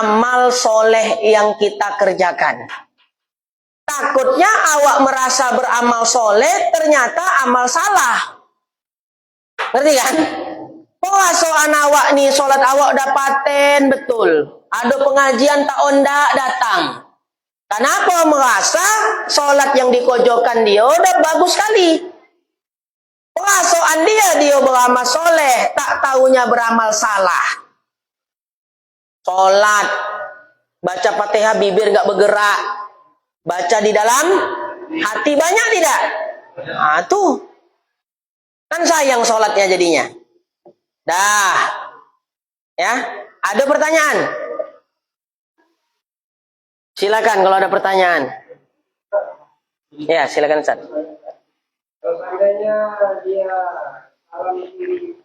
amal soleh yang kita kerjakan. Takutnya awak merasa beramal soleh, ternyata amal salah. Ngerti kan? Puasaan awak nih, sholat awak udah paten betul. Ada pengajian tak onda datang. Kenapa merasa sholat yang dikojokan dia udah bagus sekali? Puasaan dia beramal soleh, tak taunya beramal salah. Sholat, baca Fatihah bibir gak bergerak, baca di dalam hati banyak tidak? Nah tuh, kan sayang sholatnya jadinya. Dah, ya. Ada pertanyaan? Silakan kalau ada pertanyaan. Ya, silakan Ustaz. Kalau seandainya dia alam diri,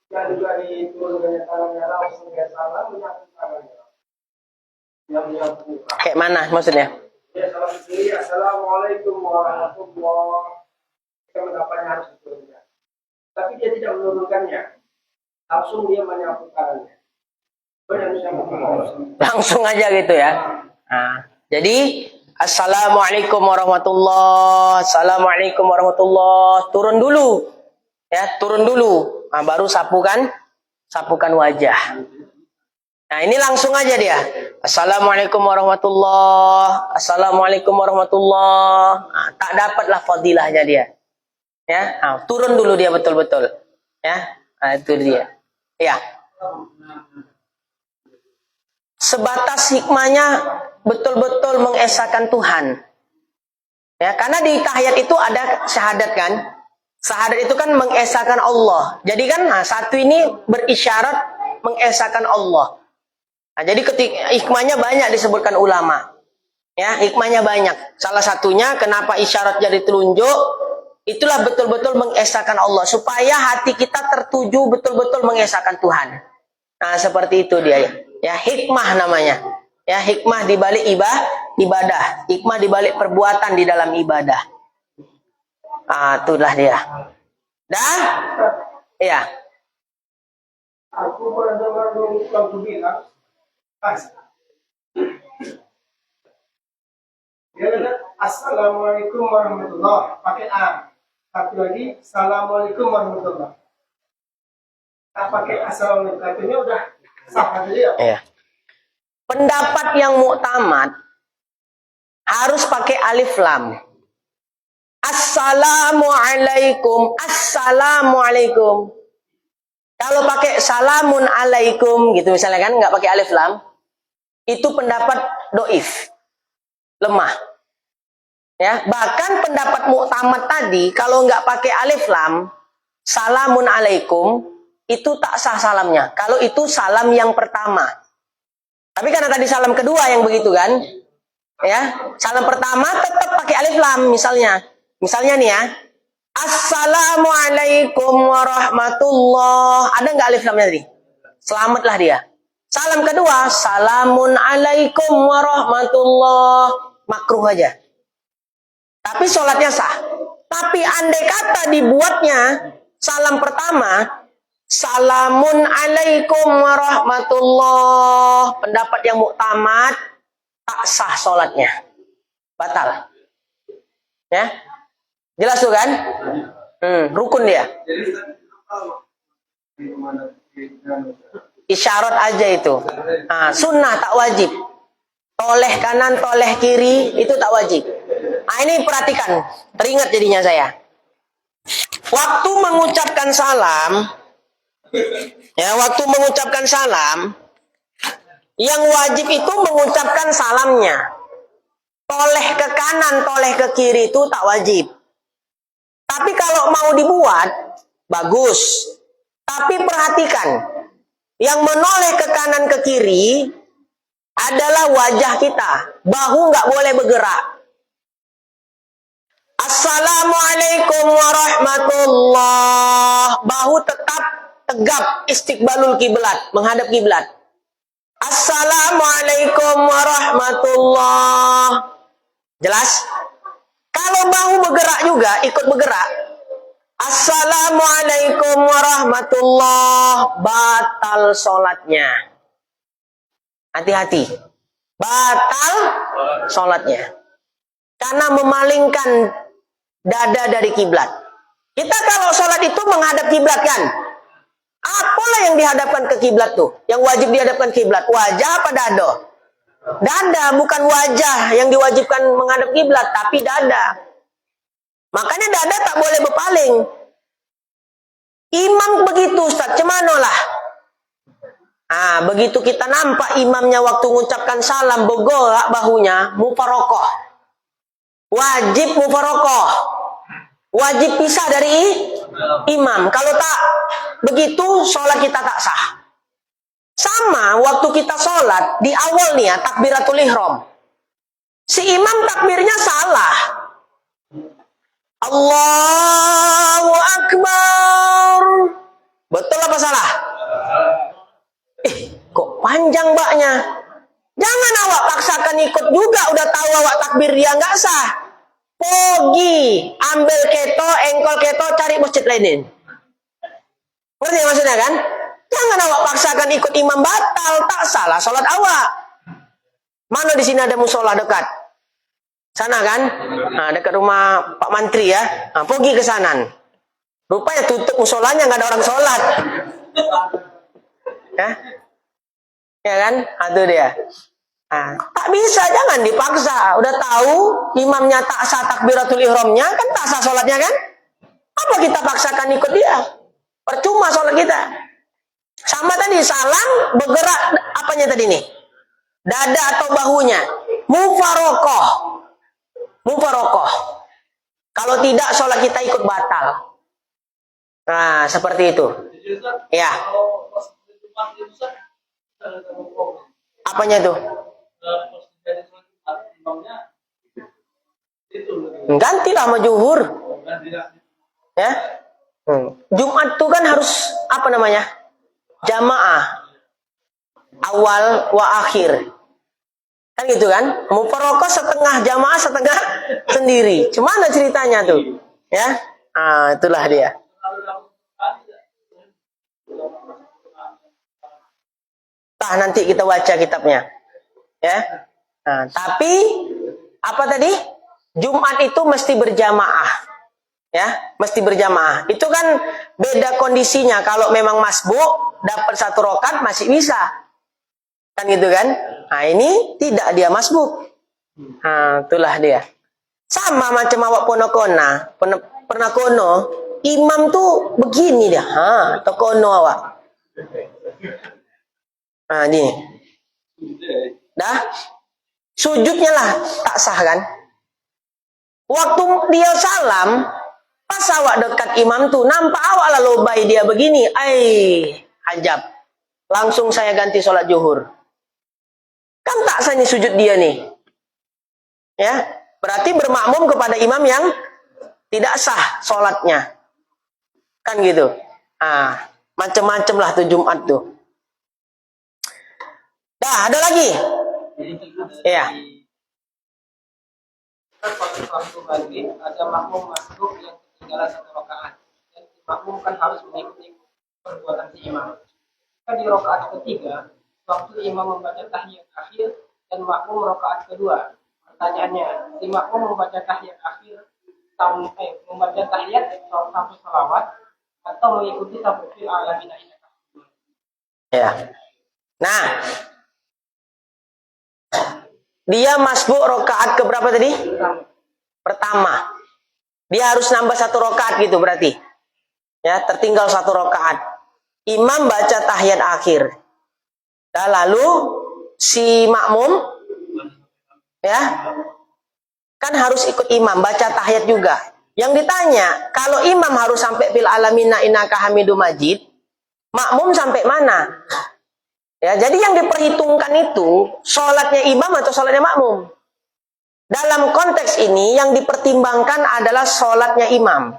dia juga diturun dengan tangannya langsung dia salam menyapu tangannya. Yang menyapu. Kayak mana maksudnya? Dia salam sendiri, assalamualaikum warahmatullahi wabarakatuh. Dia mendapatnya harus diturunkan. Tapi dia tidak menurunkannya. Langsung dia menyapu tangannya. Langsung aja gitu ya. Nah, jadi assalamualaikum warahmatullahi, assalamualaikum warahmatullahi. Turun dulu, ya turun dulu. Nah, baru sapukan wajah. Nah ini langsung aja dia. Assalamualaikum warahmatullahi, assalamualaikum warahmatullahi. Nah, tak dapatlah fadilahnya dia. Ya, nah, turun dulu dia betul-betul. Ya, nah, itu dia. Ya. Sebatas hikmahnya betul-betul mengesahkan Tuhan. Ya, karena di tahiyat itu ada syahadat kan? Syahadat itu kan mengesahkan Allah. Jadi kan nah, satu ini berisyarat mengesahkan Allah. Nah, jadi ketika hikmahnya banyak disebutkan ulama. Ya, hikmahnya banyak. Salah satunya kenapa isyarat jadi telunjuk, itulah betul-betul mengesahkan Allah supaya hati kita tertuju betul-betul mengesahkan Tuhan. Nah, seperti itu dia ya. Ya, hikmah namanya. Ya, hikmah di balik ibadah. Hikmah di balik perbuatan di dalam ibadah. Ah, itulah dia. Dah? Ya. Aku pernah dengar lagu bilang, dia kata assalamualaikum warahmatullahi pakai A. Satu lagi assalamualaikum warahmatullahi. Tak pakai assalamualaikum, katanya udah sah aja ya. Ya. Pendapat yang muktamad harus pakai alif lam. Assalamualaikum, assalamualaikum. Kalau pakai salamun alaikum gitu misalnya kan nggak pakai alif lam, itu pendapat doif, lemah. Ya, bahkan pendapat muktamad tadi kalau nggak pakai alif lam, salamun alaikum itu tak sah salamnya. Kalau itu salam yang pertama. Tapi karena tadi salam kedua yang begitu kan, ya salam pertama tetap pakai alif lam misalnya nih ya, assalamualaikum warahmatullah, ada nggak alif lamnya tadi? Selamatlah dia. Salam kedua, salamun alaikum warahmatullah, makruh aja. Tapi sholatnya sah. Tapi andai kata dibuatnya salam pertama, salamun alaikum warahmatullah, pendapat yang muktamad, tak sah sholatnya, batal. Ya, jelas tuh kan? Rukun dia. Isyarat aja itu. Sunnah tak wajib. Toleh kanan, toleh kiri itu tak wajib. Ini perhatikan, teringat jadinya saya. Waktu mengucapkan salam, waktu mengucapkan salam, yang wajib itu mengucapkan salamnya. Toleh ke kanan, toleh ke kiri itu tak wajib. Tapi kalau mau dibuat, bagus. Tapi perhatikan, yang menoleh ke kanan ke kiri adalah wajah kita. Bahu nggak boleh bergerak. Assalamualaikum warahmatullah. Bahu tetap tegap istiqbalul kiblat, menghadap kiblat. Assalamualaikum warahmatullah. Jelas? Kalau bahu bergerak juga, ikut bergerak. Assalamualaikum warahmatullah. Batal sholatnya. Hati-hati. Batal sholatnya. Karena memalingkan dada dari kiblat. Kita kalau sholat itu menghadap kiblat kan? Apalah yang dihadapkan ke kiblat tuh? Yang wajib dihadapkan kiblat? Wajah apa dada? Dada, bukan wajah yang diwajibkan menghadap kiblat, tapi dada. Makanya dada tak boleh berpaling. Imam begitu, Ustaz, cemano lah. Begitu kita nampak imamnya waktu mengucapkan salam, bergerak bahunya, mufarokoh. Wajib mufarokoh. Wajib pisah dari imam. Kalau tak begitu, sholat kita tak sah. Sama waktu kita sholat, di awal nih ya, takbiratul ihram. Si imam takbirnya salah. Allahu Akbar. Betul apa salah? Kok panjang mbaknya? Jangan awak paksakan ikut juga, udah tahu awak takbir dia nggak sah. Pergi, ambil keto, engkol keto, cari masjid lainin. Ngerti maksudnya kan? Jangan awak paksakan ikut imam, batal, tak salah sholat awak. Mana di sini ada musola dekat? Sana kan? Dekat rumah Pak Mantri ya. Pergi ke sana. Rupanya tutup musolanya, nggak ada orang sholat. Ya kan? Itu dia. Tak bisa, jangan dipaksa. Udah tahu imamnya tak sah takbiratul ihramnya, kan tak sah sholatnya kan? Apa kita paksakan ikut dia? Percuma sholat kita. Sama tadi salam bergerak apanya tadi nih? Dada atau bahunya? Mufarokoh. Mufarokoh. Kalau tidak sholat kita ikut batal. Seperti itu. Ya. Apanya tuh? Gantilah sama zuhur. Ya. Jumat tuh kan harus apa namanya? Jamaah. Awal wa akhir. Kan gitu kan? Mufarokoh setengah jamaah, setengah sendiri. Cemana ceritanya tuh? Ya. Itulah dia. Nanti kita baca kitabnya. Ya. Tapi apa tadi? Jumat itu mesti berjamaah. Ya, mesti berjamaah. Itu kan beda kondisinya. Kalau memang masbuk dapat 1 rakaat masih bisa. Kan gitu kan? Ini tidak, dia masbuk. Itulah dia. Sama macam awak ponokona. Pernah kono, imam tuh begini dia. Tokono awak. Ini. Dah. Sujudnya lah tak sah kan? Waktu dia salam, pas awak dekat imam tuh, nampak awak lah lobai dia begini. Ajab. Langsung saya ganti sholat zuhur. Kan tak sahnya sujud dia nih. Ya, berarti bermakmum kepada imam yang tidak sah sholatnya. Kan gitu. Macem-macem lah tuh Jumat tuh. Dah, ada lagi? Iya. Waktu lagi ada makmum masuk yang ketinggalan 1 rakaat. Dan makmum kan harus mengikuti perbuatan si imam. Di rakaat ketiga, waktu imam membaca tahiyat akhir, dan makmum rakaat kedua. Pertanyaannya, si makmum membaca tahiyat akhir membaca tahiyat sampai salawat atau mengikuti sampai fil alamin innaka hamidun. Ya. Nah, dia masbuk rokaat keberapa tadi? Pertama. Dia harus nambah 1 rokaat gitu berarti. Ya, tertinggal 1 rokaat. Imam baca tahiyat akhir. Nah, lalu si makmum ya kan harus ikut imam baca tahiyat juga. Yang ditanya, kalau imam harus sampai fil alamina innaka hamidum majid, makmum sampai mana? Ya, jadi yang diperhitungkan itu sholatnya imam atau sholatnya makmum. Dalam konteks ini yang dipertimbangkan adalah sholatnya imam.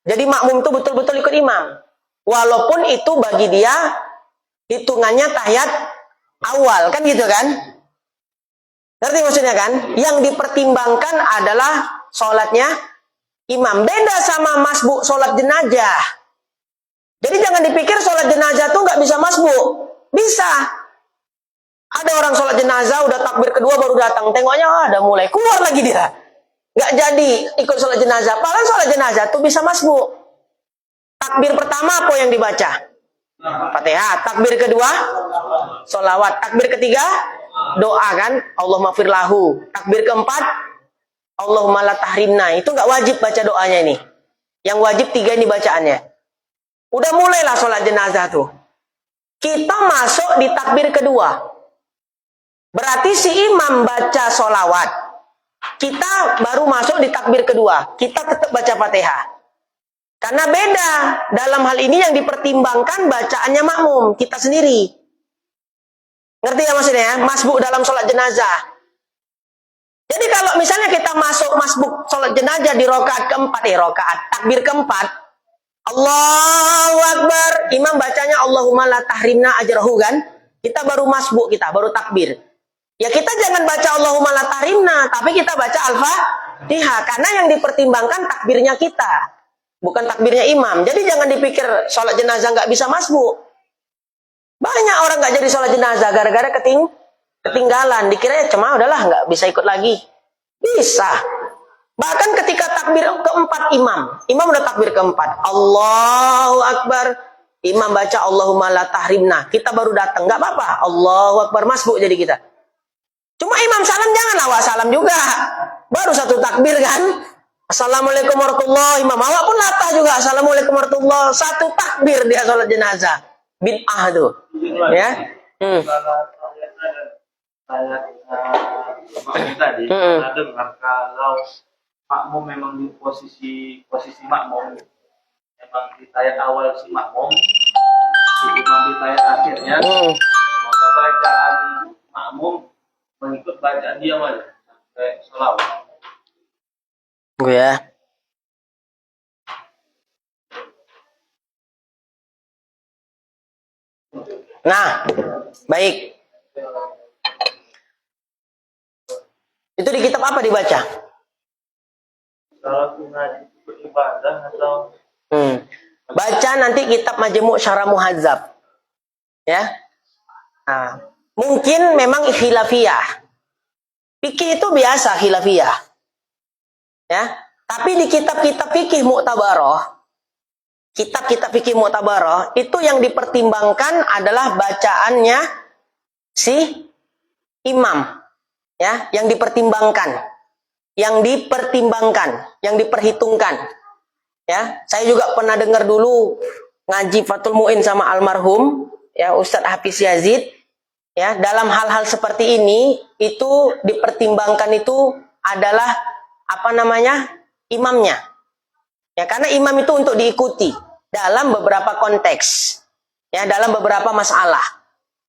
Jadi makmum itu betul-betul ikut imam. Walaupun itu bagi dia hitungannya tahiyat awal, kan gitu kan? Ngerti maksudnya kan? Yang dipertimbangkan adalah sholatnya imam. Beda sama masbuk sholat jenazah. Jadi jangan dipikir sholat jenazah tuh nggak bisa masbuk. Bisa. Ada orang sholat jenazah udah takbir kedua baru datang. Tengoknya ada mulai keluar lagi dia. Nggak jadi ikut sholat jenazah. Padahal sholat jenazah tuh bisa masbuk. Takbir pertama apa yang dibaca? Fatihah. Takbir kedua sholawat. Takbir ketiga doa kan? Allahumma firlahu. Takbir keempat Allahumma la tahrimna. Itu nggak wajib baca doanya ini. Yang wajib 3 ini bacaannya. Udah mulailah sholat jenazah tuh. Kita masuk di takbir kedua. Berarti si imam baca sholawat. Kita baru masuk di takbir kedua. Kita tetap baca Fatihah. Karena beda. Dalam hal ini yang dipertimbangkan bacaannya makmum. Kita sendiri. Ngerti ya maksudnya? Masbuk dalam sholat jenazah. Jadi kalau misalnya kita masuk masbuk sholat jenazah di rokaat keempat. Takbir keempat. Allahu Akbar. Imam bacanya Allahumma la tahrimna ajrahu kan. Kita baru masbuk, kita baru takbir. Ya kita jangan baca Allahumma la tahrimna, tapi kita baca Al-Fatihah. Karena yang dipertimbangkan takbirnya kita, bukan takbirnya imam. Jadi jangan dipikir sholat jenazah nggak bisa masbuk. Banyak orang nggak jadi sholat jenazah gara-gara ketinggalan. Dikira ya cuma udahlah nggak bisa ikut lagi. Bisa. Bahkan ketika takbir keempat imam udah takbir keempat. Allahu Akbar. Imam baca Allahumma la tahrimna. Kita baru datang, nggak apa-apa. Allahu Akbar masbuk jadi kita. Cuma imam salam jangan awak salam juga. Baru 1 takbir kan. Assalamualaikum warahmatullahi wabarakatuh. Imam awak pun latah juga. Assalamualaikum warahmatullahi wabarakatuh. 1 takbir dia sholat jenazah. Bid'ah tuh. Ya. Tadi kita dengar kalau makmum memang di posisi makmum memang di tayat awal si makmum, si imam di tayat akhirnya, maka bacaan makmum mengikut bacaan dia aja sampai sholawat. Ya. Nah, baik. Itu di kitab apa dibaca? Kalau ngaji beribadah atau Baca nanti kitab Majmu' Syarah Muhadzab. Ya. Nah, mungkin memang khilafiyah. Fikih itu biasa khilafiyah. Ya. Tapi di kitab-kitab fikih mu'tabarah, kitab-kitab fikih mu'tabarah, itu yang dipertimbangkan adalah bacaannya si imam. Ya, yang dipertimbangkan. Yang diperhitungkan. Ya, saya juga pernah dengar dulu ngaji Fathul Mu'in sama almarhum ya Ustadz Hafiz Yazid. Ya, dalam hal-hal seperti ini itu dipertimbangkan itu adalah imamnya. Ya, karena imam itu untuk diikuti dalam beberapa konteks. Ya, dalam beberapa masalah.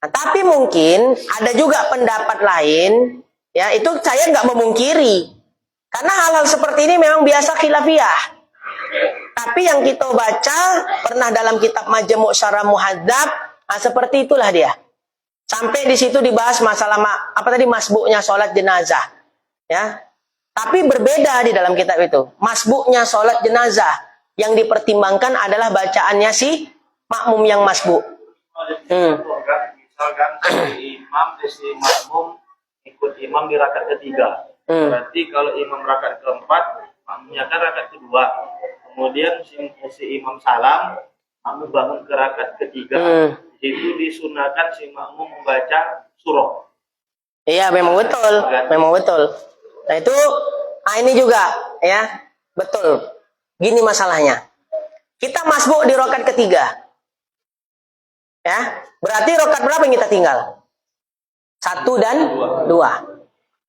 Nah, tapi mungkin ada juga pendapat lain, ya, itu saya nggak memungkiri. Karena hal-hal seperti ini memang biasa khilafiyah. Tapi yang kita baca pernah dalam kitab Majmu' Syarah Muhadzab, nah seperti itulah dia. Sampai di situ dibahas masalah masbuknya sholat jenazah. Ya. Tapi berbeda di dalam kitab itu. Masbuknya sholat jenazah yang dipertimbangkan adalah bacaannya si makmum yang masbuk. misalkan si imam si makmum ikut imam di rakaat ketiga. Berarti kalau imam rakaat keempat, makmumnya kan rakaat kedua. Kemudian si imam salam, makmum bangun ke rakaat ketiga. Itu disunahkan si makmum membaca surah. Iya, memang betul. Memang betul. Nah itu, ini juga ya, betul. Gini masalahnya. Kita masbuk di rakaat ketiga. Ya, berarti rakaat berapa yang kita tinggal? 1 dan 2.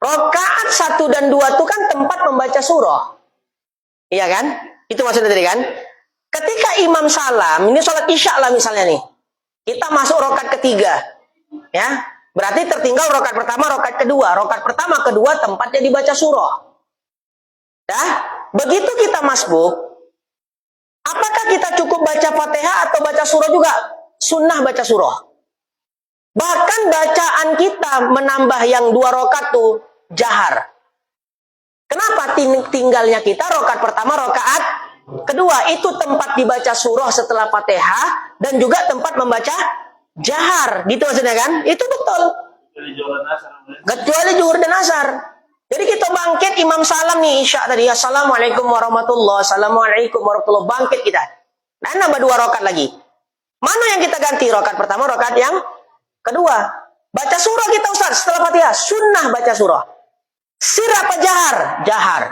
Rakaat 1 dan 2 itu kan tempat membaca surah. Iya kan? Itu maksudnya tadi kan? Ketika imam salam, ini sholat isya lah misalnya nih. Kita masuk rakaat ketiga. Ya, berarti tertinggal rakaat pertama, rakaat kedua. Rakaat pertama, kedua tempatnya dibaca surah. Ya, begitu kita masbuk, apakah kita cukup baca Fatihah atau baca surah juga? Sunnah baca surah. Bahkan bacaan kita menambah yang 2 rakaat tuh jahar. Kenapa tinggalnya kita rakaat pertama, rakaat kedua? Itu tempat dibaca surah setelah Fatihah dan juga tempat membaca jahar. Gitu maksudnya kan? Itu betul. Kecuali zuhur dan asar. Jadi kita bangkit imam salam nih isya tadi. Assalamualaikum warahmatullahi wabarakatuh. Assalamualaikum warahmatullahi wabarakatuh. Bangkit kita. Dan nambah 2 rakaat lagi. Mana yang kita ganti? Rakaat pertama, rakaat yang kedua. Baca surah kita Ustaz setelah Fatihah. Sunnah baca surah. Sir apa jahar? Jahar.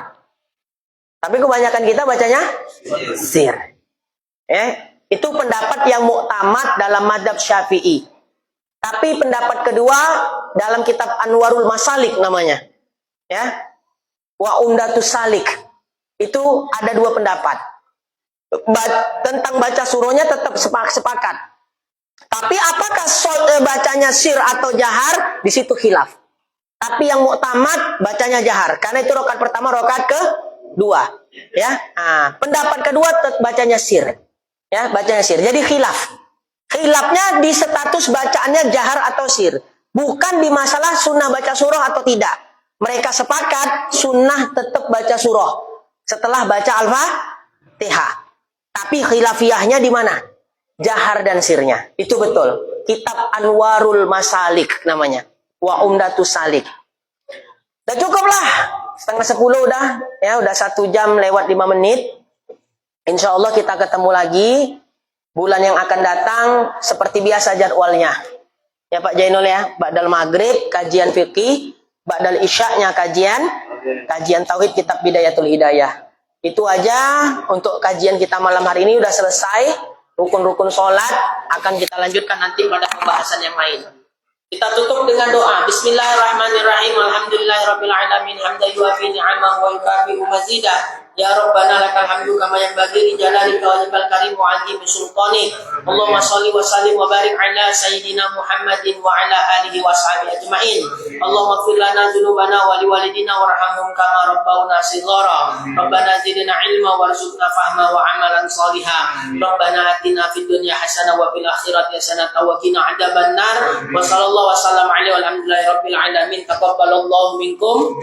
Tapi kebanyakan kita bacanya sir. Itu pendapat yang muktamad dalam mazhab Syafi'i. Tapi pendapat kedua dalam kitab Anwarul Masalik namanya. Ya. Wa Umdatus Salik. Itu ada 2 pendapat. Tentang baca surahnya tetap sepakat. Tapi apakah bacanya sir atau jahar? Di situ khilaf. Tapi yang muktamad bacanya jahar. Karena itu rakaat pertama, rakaat kedua. Ya. Nah, pendapat kedua bacanya sir. Ya, bacanya sir. Jadi khilaf. Khilafnya di status bacaannya jahar atau sir. Bukan di masalah sunnah baca surah atau tidak. Mereka sepakat sunnah tetap baca surah setelah baca Al-Fatihah. Tapi khilafiyahnya di mana? Jahar dan sirnya. Itu betul. Kitab Anwarul Masalik namanya. Wa Umdatus Salik. Udah cukuplah. 9:30 udah. Ya, udah 1 jam lewat 5 menit. Insya Allah kita ketemu lagi. Bulan yang akan datang seperti biasa jadwalnya. Ya Pak Jainul ya. Ba'dal maghrib kajian fikih. Ba'dal isya'nya kajian tauhid kitab Bidayatul Hidayah. Itu aja untuk kajian kita malam hari ini udah selesai. Rukun-rukun sholat akan kita lanjutkan nanti pada pembahasan yang lain. Kita tutup dengan doa. Bismillahirrahmanirrahim. Alhamdulillahirabbil alamin. Hamdan yuafi ni'amahu wa yukafi'u mazidah. Ya Rabbana lakal hamdu kama yanbaghi li jalalika wa wajhikal karim wa 'azimi sultanik. Allahumma shalli wa sallim wa barik ala sayyidina Muhammadin wa ala alihi wa sahbihi ajma'in. Allahumma ighfir lana dzunubana wa liwalidina warhamhum kama rabbawna shighara. Rabbana zidna ilma warzuqna fahma wa amalan shalihan. Rabbana atina fid dunya hasanah wa fil akhirati hasanah wa qina adzabannar. Wa sallallahu wa sallam alaihi walhamdulillahi rabbil alamin. Taqabbalallahu minkum.